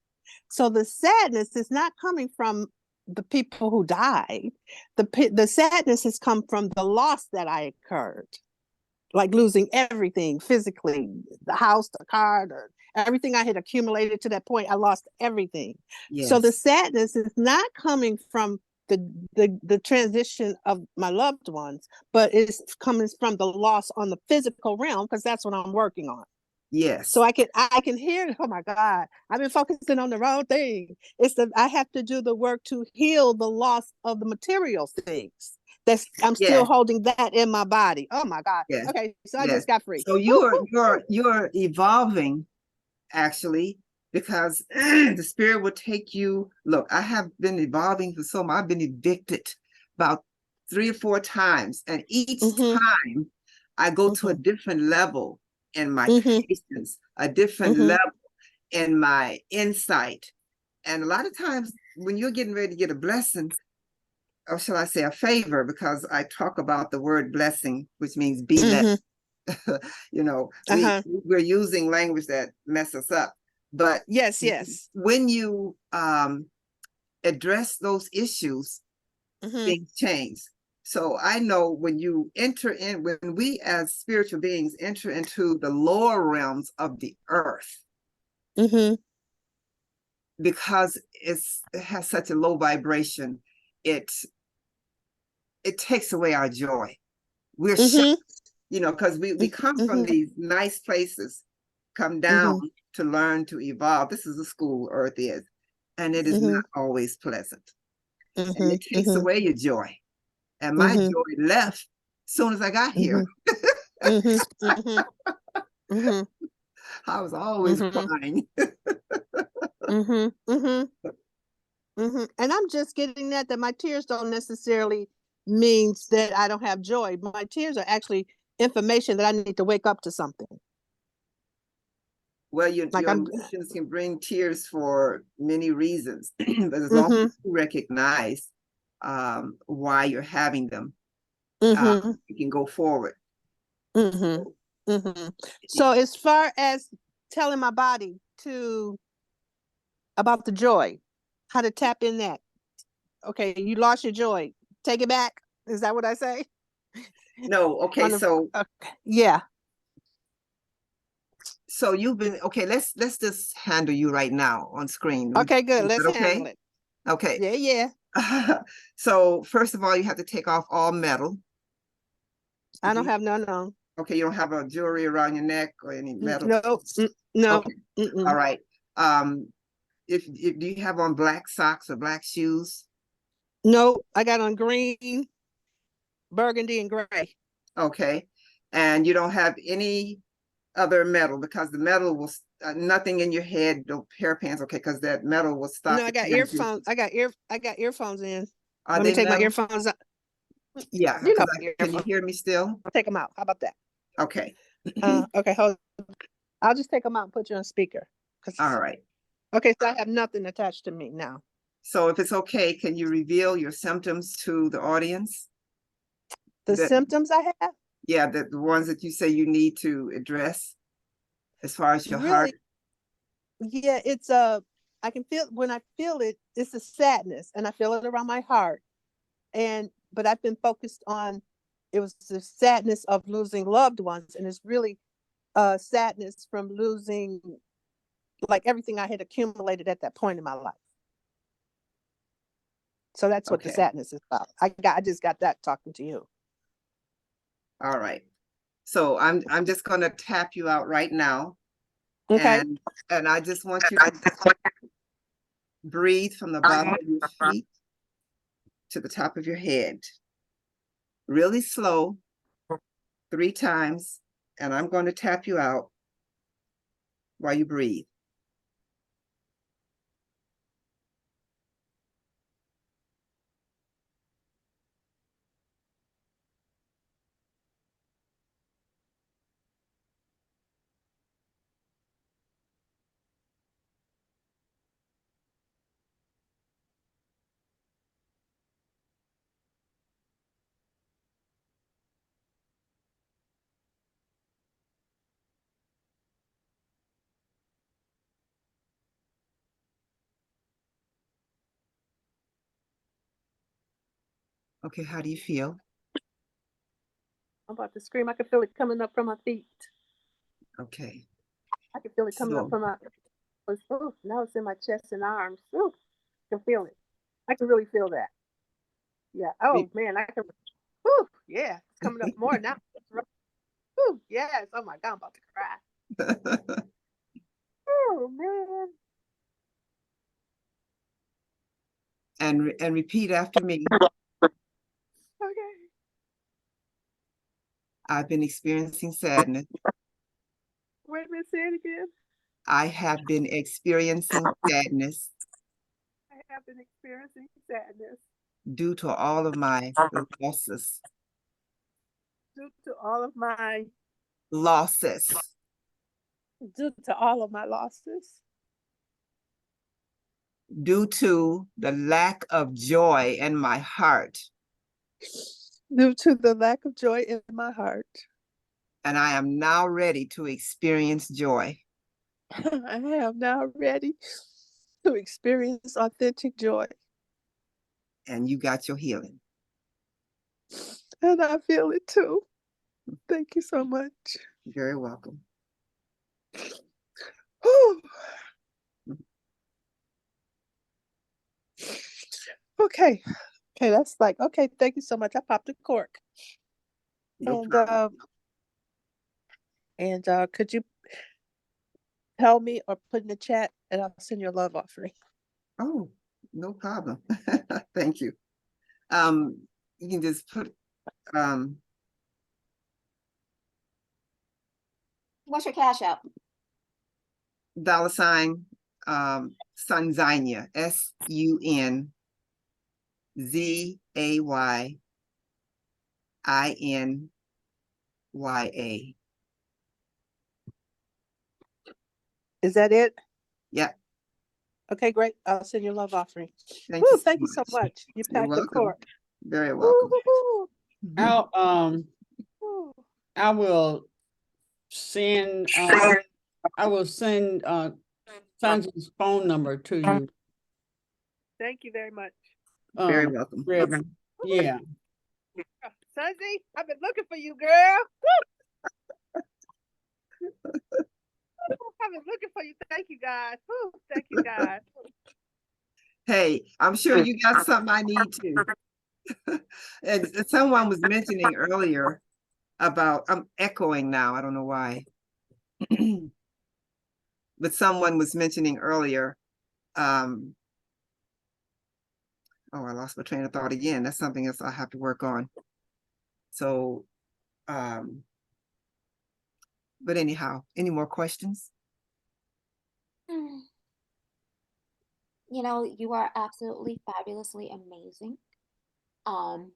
So the sadness is not coming from the people who died. The sadness has come from the loss that I occurred, like losing everything physically, the house, the car, everything I had accumulated to that point. I lost everything. Yes. So the sadness is not coming from the transition of my loved ones, but it's coming from the loss on the physical realm, because that's what I'm working on. Yes. So I can hear, oh my God, I've been focusing on the wrong thing. I have to do the work to heal the loss of the material things. I'm still holding that in my body. Oh my God. Yes. Okay. So I just got free. So you're evolving, actually, because the Spirit will take you. Look, I have been evolving for so long. I've been evicted about 3 or 4 times. And each time I go to a different level in my patience, a different level in my insight. And a lot of times when you're getting ready to get a blessing, or shall I say a favor, because I talk about the word blessing, which means be blessed. We're using language that mess us up. But yes, when you address those issues, things change. So I know when we as spiritual beings enter into the lower realms of the earth, because it has such a low vibration, it takes away our joy. We're shocked, because we come from these nice places, come down to learn, to evolve. This is a school, Earth is, and it is not always pleasant. And it takes away your joy. And my joy left as soon as I got here. I was always crying. And I'm just getting that my tears don't necessarily means that I don't have joy. My tears are actually information that I need to wake up to something. Well, your emotions can bring tears for many reasons, but as long as you recognize why you're having them, you can go forward. So as far as telling my body about the joy, how to tap in that. Okay, you lost your joy. Take it back. Is that what I say? No, okay, yeah. So you've been, okay, let's just handle you right now on screen. Okay, good. Let's handle it. Okay. Yeah. So first of all, you have to take off all metal. I don't have none on. Okay, you don't have a jewelry around your neck or any metal? No. Okay. All right. If do you have on black socks or black shoes? No, I got on green, burgundy, and gray. Okay. And you don't have any other metal, because the metal will nothing in your head, no hairpins, okay, because that metal will stop. No, I got earphones. I got earphones in. Let me take my earphones out. Yeah, can you hear me still? I'll take them out. How about that? Okay. Okay, hold on. I'll just take them out and put you on speaker. All right. Okay, so I have nothing attached to me now. So if it's okay, can you reveal your symptoms to the audience? The symptoms I have? Yeah, the ones that you say you need to address as far as your heart. Yeah, it's I can feel, when I feel it, it's a sadness, and I feel it around my heart. But I've been focused on, it was the sadness of losing loved ones, and it's really sadness from losing like everything I had accumulated at that point in my life. So that's what the sadness is about. I just got that talking to you. All right. So I'm just gonna tap you out right now. Okay. And I just want you to breathe from the bottom of your feet to the top of your head. Really slow, 3 times, and I'm going to tap you out while you breathe. Okay, how do you feel? I'm about to scream. I can feel it coming up from my feet. Okay. I can feel it coming up from my, now it's in my chest and arms. Ooh, I can feel it. I can really feel that. Yeah. Oh man, I can. Ooh, yeah, it's coming up more now. Ooh, yes. Oh my God, I'm about to cry. Oh man. And repeat after me. Okay. I've been experiencing sadness. Wait a minute, say it again. I have been experiencing sadness. I have been experiencing sadness. Due to all of my losses. Due to all of my losses. Due to all of my losses. Due to the lack of joy in my heart. Due to the lack of joy in my heart. And I am now ready to experience joy. I am now ready to experience authentic joy. And you got your healing. And I feel it too. Thank you so much. You're very welcome. Okay. Okay, that's like, okay, thank you so much. I popped a cork. No problem. And could you tell me or put in the chat and I'll send you a love offering. Oh, no problem. Thank you. You can just put, What's your cash app? $, Sunzie, SUNZAYINYA. Is that it? Yeah. Okay, great. I'll send you a love offering. Thank Woo, you. thank you so much. You You're packed the welcome. court. Very welcome. Woo-hoo-hoo. I'll I will send Sunzie's phone number to you. Thank you very much. Very welcome. Reverend. Yeah. Sunzie, I've been looking for you, girl. I've been looking for you. Thank you, guys. Woo, thank you, guys. Hey, I'm sure you got something I need too. And someone was mentioning earlier about, I'm echoing now, I don't know why. But someone was mentioning earlier, oh, I lost my train of thought again. That's something else I have to work on. So, but anyhow, any more questions? You know, you are absolutely fabulously amazing. Well,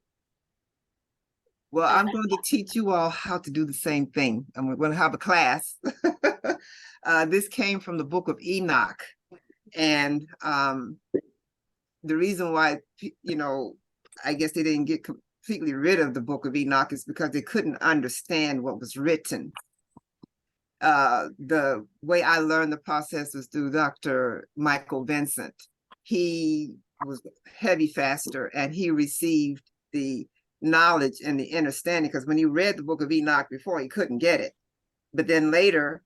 And I'm going to teach you all how to do the same thing. I'm going to have a class. This came from the book of Enoch. And the reason why, you know, I guess they didn't get completely rid of the book of Enoch is because they couldn't understand what was written. The way I learned the process was through Dr. Michael Vincent. He was heavy faster and he received the knowledge and the understanding, because when he read the book of Enoch before, he couldn't get it. But then later,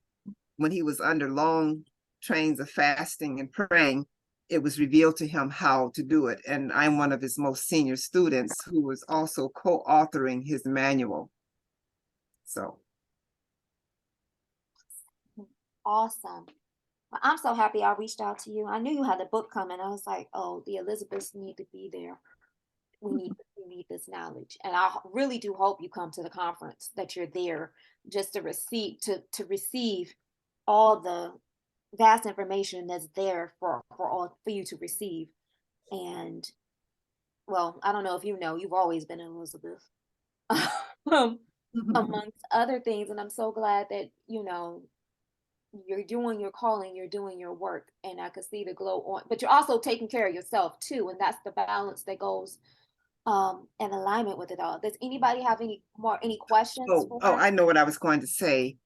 when he was under long trains of fasting and praying, it was revealed to him how to do it. And I'm one of his most senior students who was also co-authoring his manual. So. awesome. Well, I'm so happy I reached out to you. I knew you had a book coming. I was like, oh, the Elizabeths need to be there. We need this knowledge. And I really do hope you come to the conference, that you're there just to receive all the vast information that's there for you to receive. And well, I don't know if you know, you've always been Elizabeth. Amongst other things. And I'm so glad that, you know, you're doing your calling, you're doing your work, and I could see the glow on, but you're also taking care of yourself too. And that's the balance that goes in alignment with it all. Does anybody have any questions? Oh, I know what I was going to say.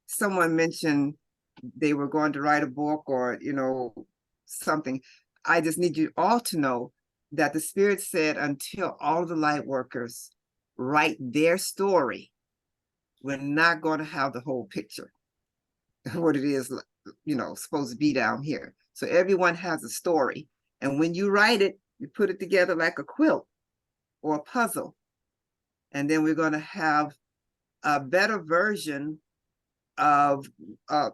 Someone mentioned they were going to write a book or, you know, something. I just need you all to know that the Spirit said until all the light workers write their story, we're not going to have the whole picture, what it is, you know, supposed to be down here. So everyone has a story. And when you write it, you put it together like a quilt or a puzzle. And then we're going to have a better version of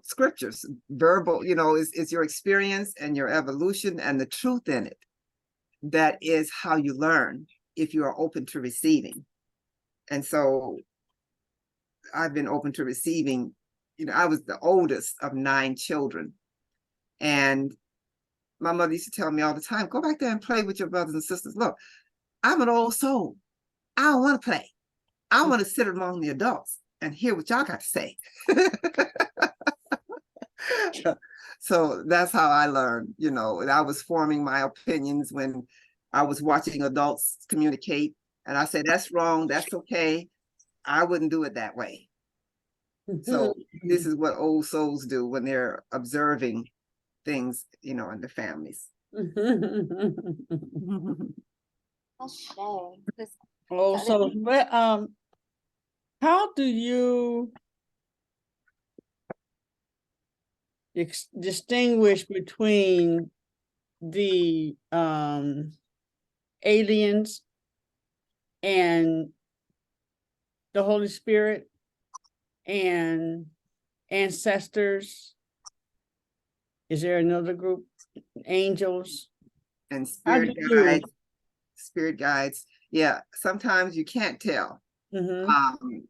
scriptures. Verbal, you know, is your experience and your evolution and the truth in it. That is how you learn, if you are open to receiving. And so I've been open to receiving. You know, I was the oldest of 9 children. And my mother used to tell me all the time, go back there and play with your brothers and sisters. Look, I'm an old soul. I don't want to play. I want to sit among the adults and hear what y'all got to say. So that's how I learned, you know, and I was forming my opinions when I was watching adults communicate. And I said, that's wrong. That's okay. I wouldn't do it that way. So this is what old souls do when they're observing things, you know, in the families. Also, but how do you distinguish between the aliens and the Holy Spirit and ancestors? Is there another group? Angels? And How do you? spirit guides. Yeah, sometimes you can't tell. Mhm.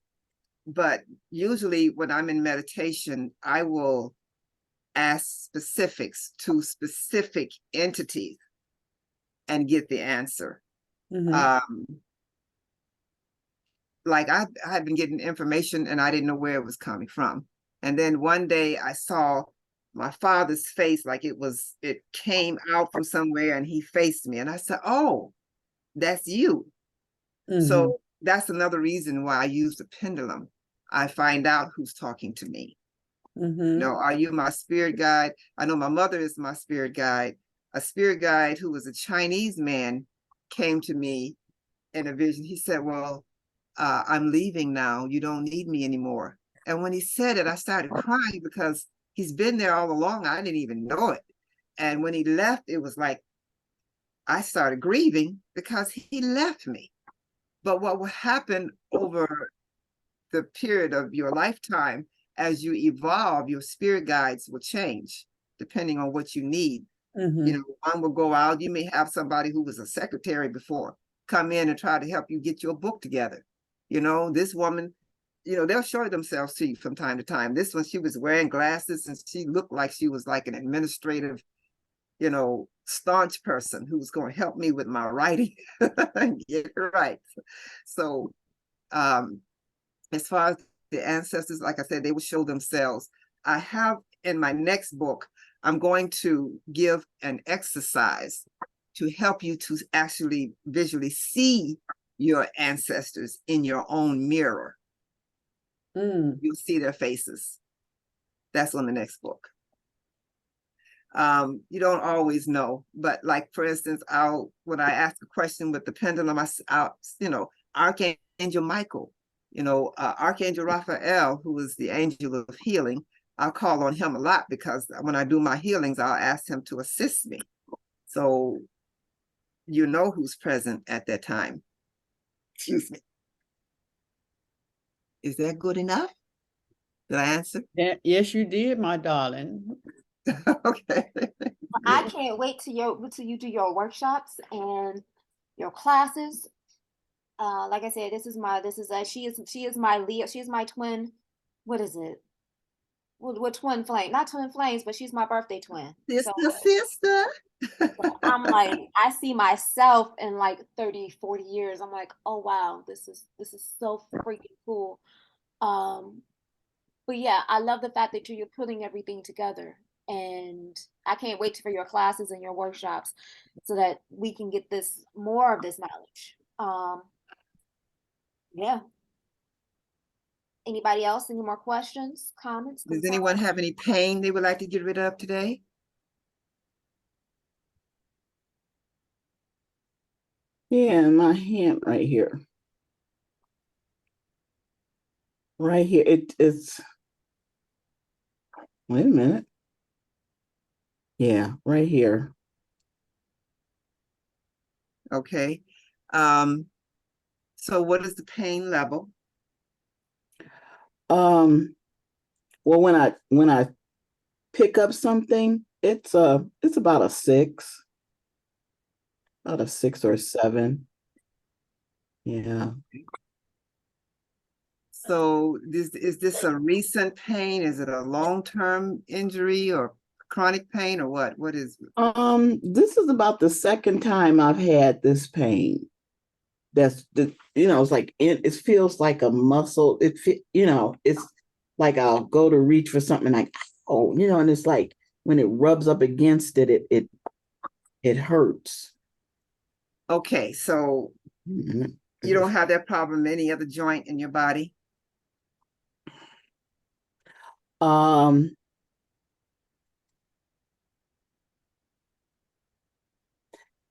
But usually when I'm in meditation, I will ask specifics to specific entities and get the answer. Mhm. Like I've been getting information and I didn't know where it was coming from. And then one day I saw my father's face, like it came out from somewhere and he faced me. And I said, oh, that's you. Mhm. So that's another reason why I use the pendulum. I find out who's talking to me. Mhm. Are you my spirit guide? I know my mother is my spirit guide. A spirit guide who was a Chinese man came to me in a vision. He said, well, I'm leaving now. You don't need me anymore. And when he said it, I started crying because he's been there all along. I didn't even know it. And when he left, it was like I started grieving because he left me. But what will happen over the period of your lifetime, as you evolve, your spirit guides will change depending on what you need. Mhm. One will go out. You may have somebody who was a secretary before come in and try to help you get your book together. This woman, they'll show themselves to you from time to time. This one, she was wearing glasses and she looked like she was like an administrative, staunch person who was going to help me with my writing. Get it right. So, as far as the ancestors, like I said, they will show themselves. I have in my next book, I'm going to give an exercise to help you to actually visually see your ancestors in your own mirror. You'll see their faces. That's on the next book. You don't always know, but like, for instance, when I ask a question with the pendulum, Archangel Michael, Archangel Raphael, who is the angel of healing, I'll call on him a lot because when I do my healings, I'll ask him to assist me. So you know who's present at that time. Excuse me. Is that good enough? Did I answer? Yes, you did, my darling. Okay. I can't wait till you do your workshops and your classes. Like I said, she is my Leo. She is my twin. What is it? We're twin flame, not twin flames, but she's my birthday twin. Sister. I'm like, I see myself in like 30, 40 years. I'm like, oh wow, this is so freaking cool. But yeah, I love the fact that you're putting everything together. And I can't wait for your classes and your workshops so that we can get more of this knowledge. Yeah. Anybody else? Any more questions, comments? Does anyone have any pain they would like to get rid of today? Yeah, my hand right here. Right here. It's wait a minute. Yeah, right here. Okay. So what is the pain level? Well, when I pick up something, it's about a 6. About a 6 or 7. Yeah. So is this a recent pain? Is it a long-term injury or chronic pain or what? What is it? This is about the second time I've had this pain. It's like it feels like a muscle. It's like I'll go to reach for something like, oh, and it's like when it rubs up against it, it hurts. Okay, so you don't have that problem in any other joint in your body?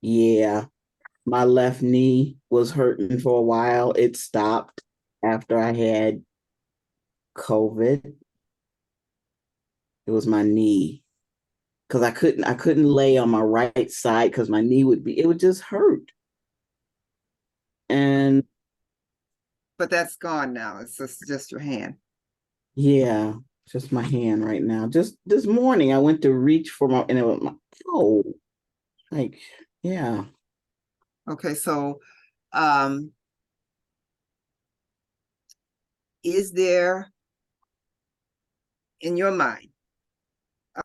Yeah, my left knee was hurting for a while. It stopped after I had COVID. It was my knee because I couldn't lay on my right side because my knee it would just hurt. But that's gone now. It's just your hand. Yeah. just my hand right now. Just this morning, I went to reach for my, and it was my, oh, like, yeah. Okay, so is there in your mind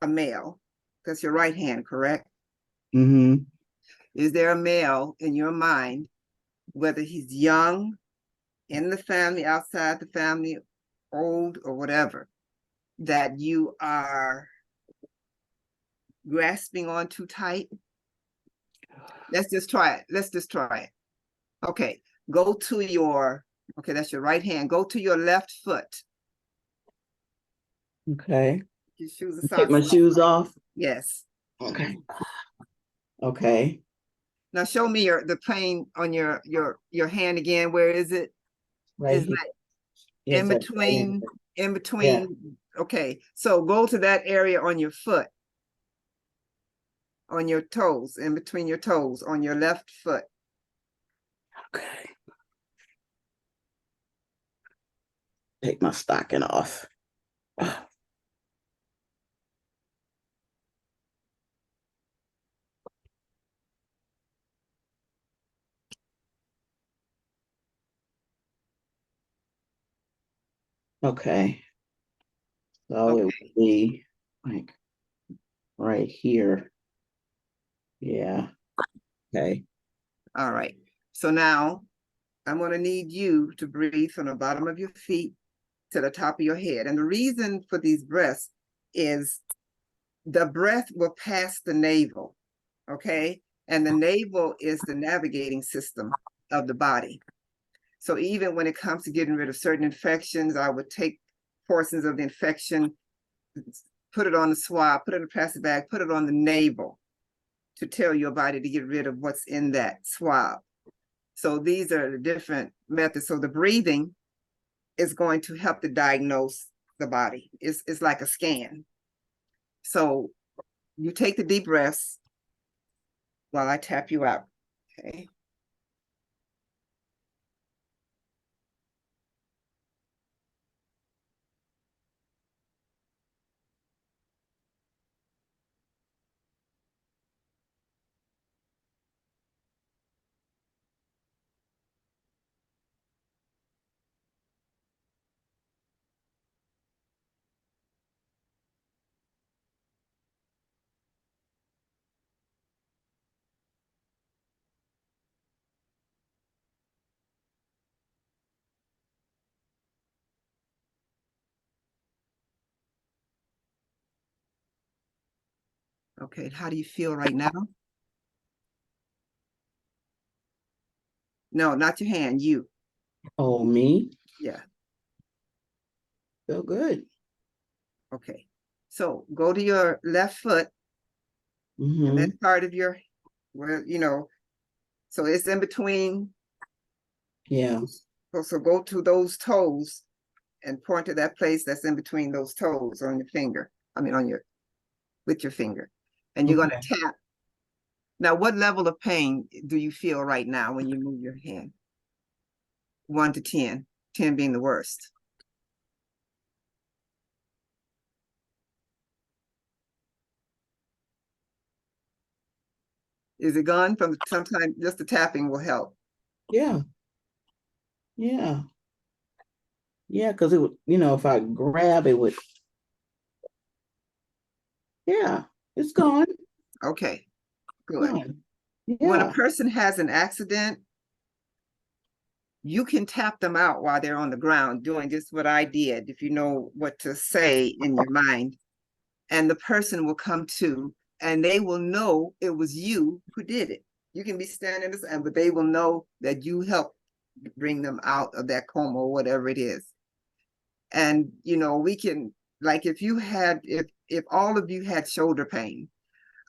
a male? That's your right hand, correct? Mm-hmm. Is there a male in your mind, whether he's young, in the family, outside the family, old, or whatever, that you are grasping on too tight? Let's just try it. Let's just try it. Okay, go to your, okay, that's your right hand. Go to your left foot. Okay. Your shoes and Take my socks. shoes off. Yes. Okay. Okay. Now show me the plane on your hand again. Where is it? Right Is here. that Yes, in right between? here. In between. Okay, so go to that area on your foot, on your toes, in between your toes, on your left foot. Okay. Take my stocking off. Okay. So it would be like right here. Yeah. Okay. All right. So now I'm going to need you to breathe from the bottom of your feet to the top of your head. And the reason for these breaths is the breath will pass the navel, okay? And the navel is the navigating system of the body. So even when it comes to getting rid of certain infections, I would take portions of the infection, put it on the swab, put it in a plastic bag, put it on the navel to tell your body to get rid of what's in that swab. So these are the different methods. So the breathing is going to help to diagnose the body. It's like a scan. So you take the deep breaths while I tap you out, okay? Okay, how do you feel right now? No, not your hand, you. Oh, me? Yeah, Feel good. okay. So go to your left foot, and Mm-hmm. that part of your, where, you know, so it's in between. Yeah. So go to those toes and point to that place that's in between those toes on your finger. I mean, on your, with your finger. And you're Okay. going to tap. Now, what level of pain do you feel right now when you move your hand? 1 to 10, 10 being the worst. Is it gone? From sometimes just the tapping will help. Yeah. Yeah. Yeah, because it would, if I grab it would, yeah, it's gone. Okay, good. Gone. When a Yeah. person has an accident, you can tap them out while they're on the ground doing just what I did, if you know what to say in your mind. And the person will come to, and they will know it was you who did it. You can be standing this, but they will know that you helped bring them out of that coma or whatever it is. And we can, like, if all of you had shoulder pain,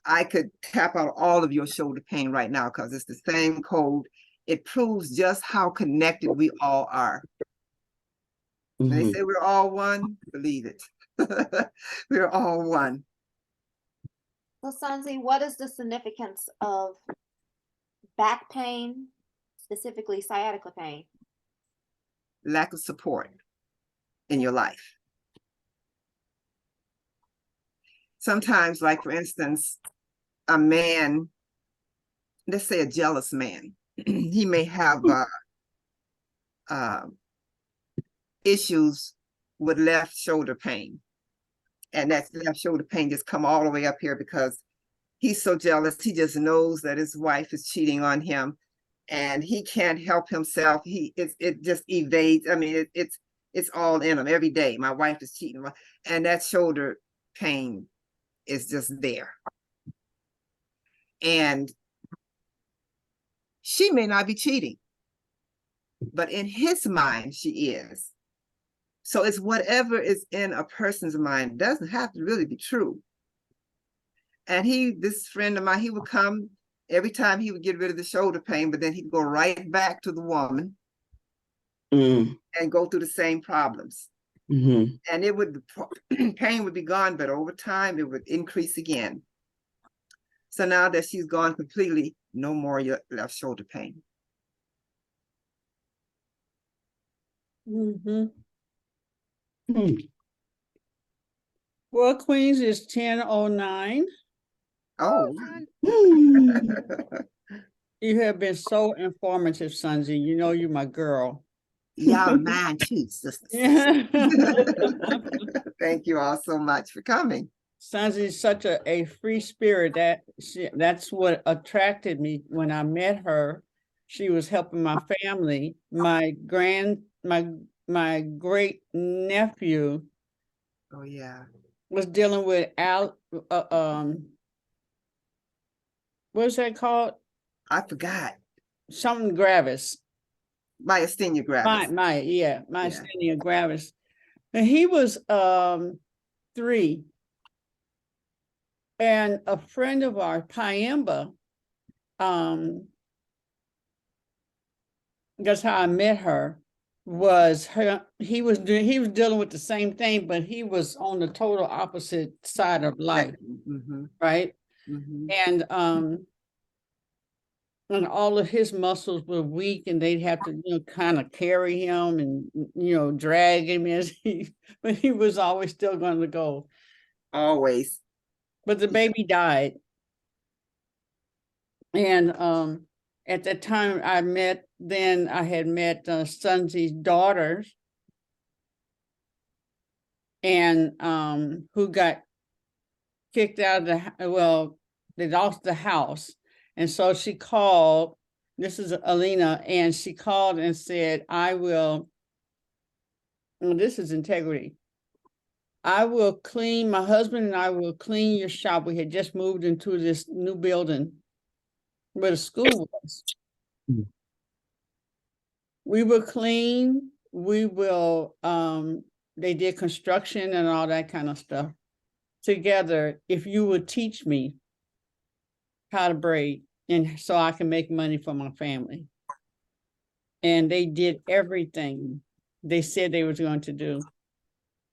I could tap out all of your shoulder pain right now because it's the same code. It proves just how connected we all are. When they say we're all one, believe it. We're all one. So, Sunzie, what is the significance of back pain, specifically sciatica pain? Lack of support in your life. sometimes, like for instance, a man, let's say a jealous man, he may have issues with left shoulder pain. And that left shoulder pain just come all the way up here because he's so jealous. He just knows that his wife is cheating on him and he can't help himself. It just evades. I mean, it's all in him every day. My wife is cheating. And that shoulder pain is just there. And she may not be cheating, but in his mind, she is. So it's whatever is in a person's mind. It doesn't have to really be true. And this friend of mine, he would come every time he would get rid of the shoulder pain, but then he'd go right back to the woman and go through the same problems. And the pain would be gone, but over time it would increase again. So now that she's gone completely, no more left shoulder pain. Well, Queens is 10:09. Oh, You have been so informative, Sunzie. You know you're my girl. y'all mine too, sister. Thank you all so much for coming. Sunzie is such a free spirit. That's what attracted me when I met her. She was helping my family. My great nephew. Oh yeah. Was dealing with what's that called? I forgot. Something gravis. Myasthenia gravis. Myasthenia gravis. And he was 3. And a friend of ours, Piamba, that's how I met her, he was dealing with the same thing, but he was on the total opposite side of life. Right? And all of his muscles were weak and they'd have to kind of carry him and drag him but he was always still going to go. Always. But the baby died. And at that time I had met Sunzie's daughters, and who got kicked out of they lost the house. And so she called, this is Alina, and she called and said, this is integrity. I will clean, my husband and I will clean your shop. We had just moved into this new building where the school was. We will clean, we will, they did construction and all that kind of stuff together if you would teach me how to braid, and so I can make money for my family. And they did everything they said they was going to do.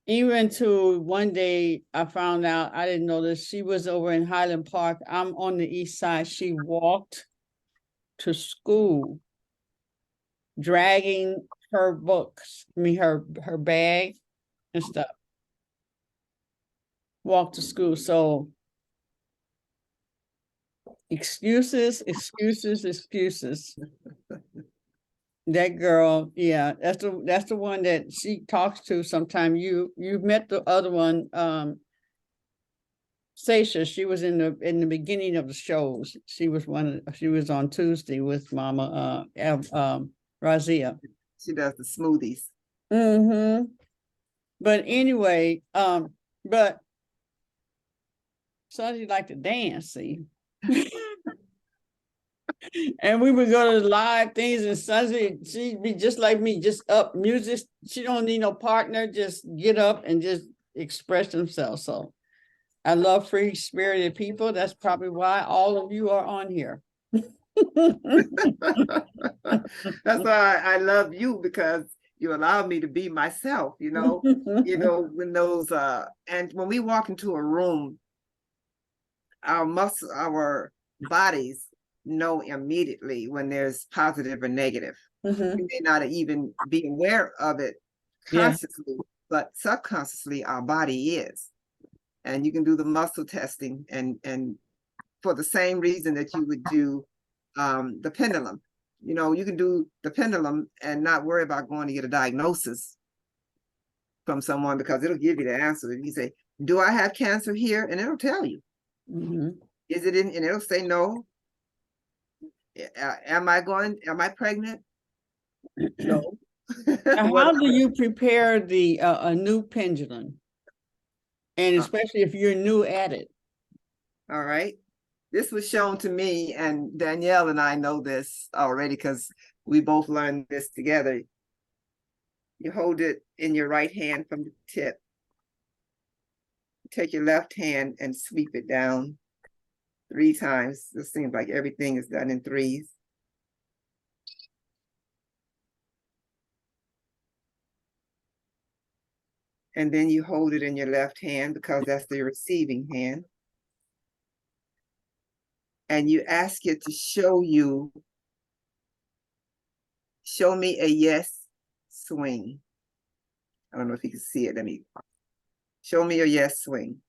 Even to one day I found out, I didn't know this, she was over in Highland Park. I'm on the east side. She walked to school dragging her books, her bag and stuff. Walked to school. So excuses. That girl, yeah, that's the one that she talks to sometime. You've met the other one, Sasha. She was in the beginning of the shows. She was on Tuesday with Mama Razia. She does the smoothies. But anyway, but Sunzie liked to dance, see. And we would go to live things, and Sunzie, she'd be just like me, just up music. She don't need no partner, just get up and just express themselves. So I love free-spirited people. That's probably why all of you are on here. That's why I love you, because you allow me to be myself, when those and when we walk into a room, our bodies know immediately when there's positive or negative. We may not even be aware of it consciously, but subconsciously our body is. and you can do the muscle testing, and for the same reason that you would do the pendulum. You know, you can do the pendulum and not worry about going to get a diagnosis from someone, because it'll give you the answer. You say, do I have cancer here? And it'll tell you. Is it in, and it'll say no. Am I pregnant? No. Now, What- how do you prepare the a new pendulum? And especially if you're new at it. All right. This was shown to me, and Danyelle and I know this already because we both learned this together. You hold it in your right hand from the tip. Take your left hand and sweep it down 3 times. It seems like everything is done in 3s. And then you hold it in your left hand because that's the receiving hand. And you ask it to show me a yes swing. I don't know if you can see it. Let me show me a yes swing.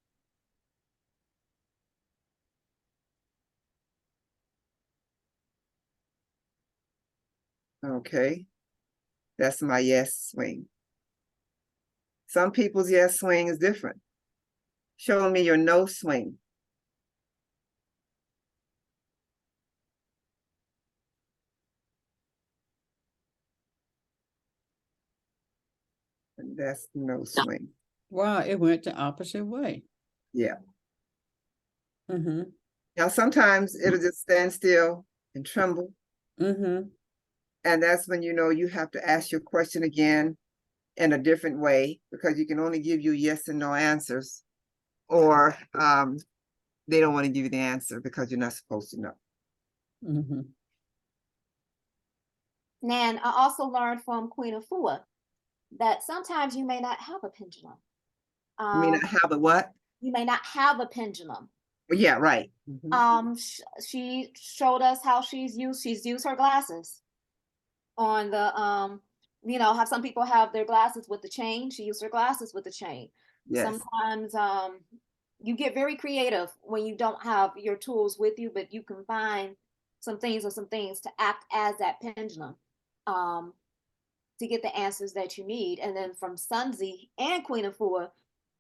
Okay, that's my yes swing. Some people's yes swing is different. Show me your no swing. And that's no swing. Wow, it went the opposite way. Yeah. Now, sometimes it'll just stand still and tremble. And that's when you know you have to ask your question again in a different way, because you can only give you yes and no answers, or they don't want to give you the answer because you're not supposed to know. Nan, I also learned from Queen Afua that sometimes you may not have a pendulum. You may not have a what? You may not have a pendulum. Well, yeah, right. She showed us how she's used her glasses on the you know, how some people have their glasses with the chain. She used her glasses with the chain. Yes. Sometimes you get very creative when you don't have your tools with you, but you can find some things to act as that pendulum to get the answers that you need. And then from Sunzie and Queen Afua,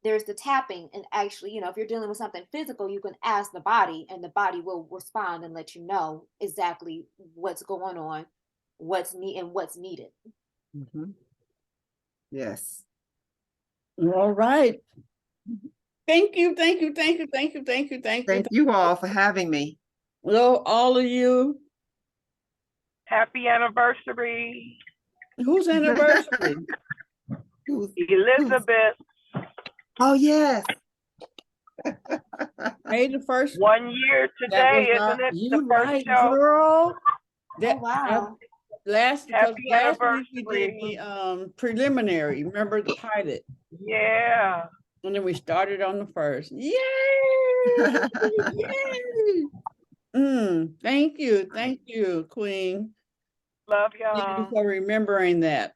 there's the tapping. And actually, you know, if you're dealing with something physical, you can ask the body and the body will respond and let you know exactly what's going on, what's needed. Yes. All right. Thank you. Thank you all for having me. Hello, all of you. Happy anniversary. Whose anniversary? Elizabeth. Oh, yes. May the 1st. 1 year today, isn't it? You The first right, show. girl. Oh, wow. Last week we did anniversary. the preliminary. Remember the pilot? Yeah. And then we started on the 1st. Yay! Yay! Thank you, Queen. Love Thank you y'all. for remembering that.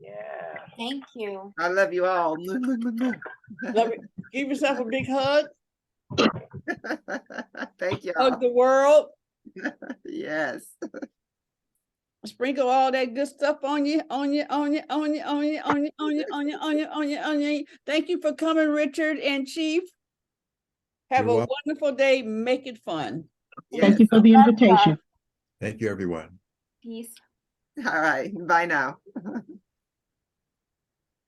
Yeah. Thank you. I love you all. Love it. Give yourself a big hug. Thank you. Hug the world. Yes. Sprinkle all that good stuff on you. Thank you for coming, Richard and Chief. Have You're a welcome. wonderful day. Make it fun. Yes. you for the invitation. Thank you, everyone. Peace. All right. Bye now.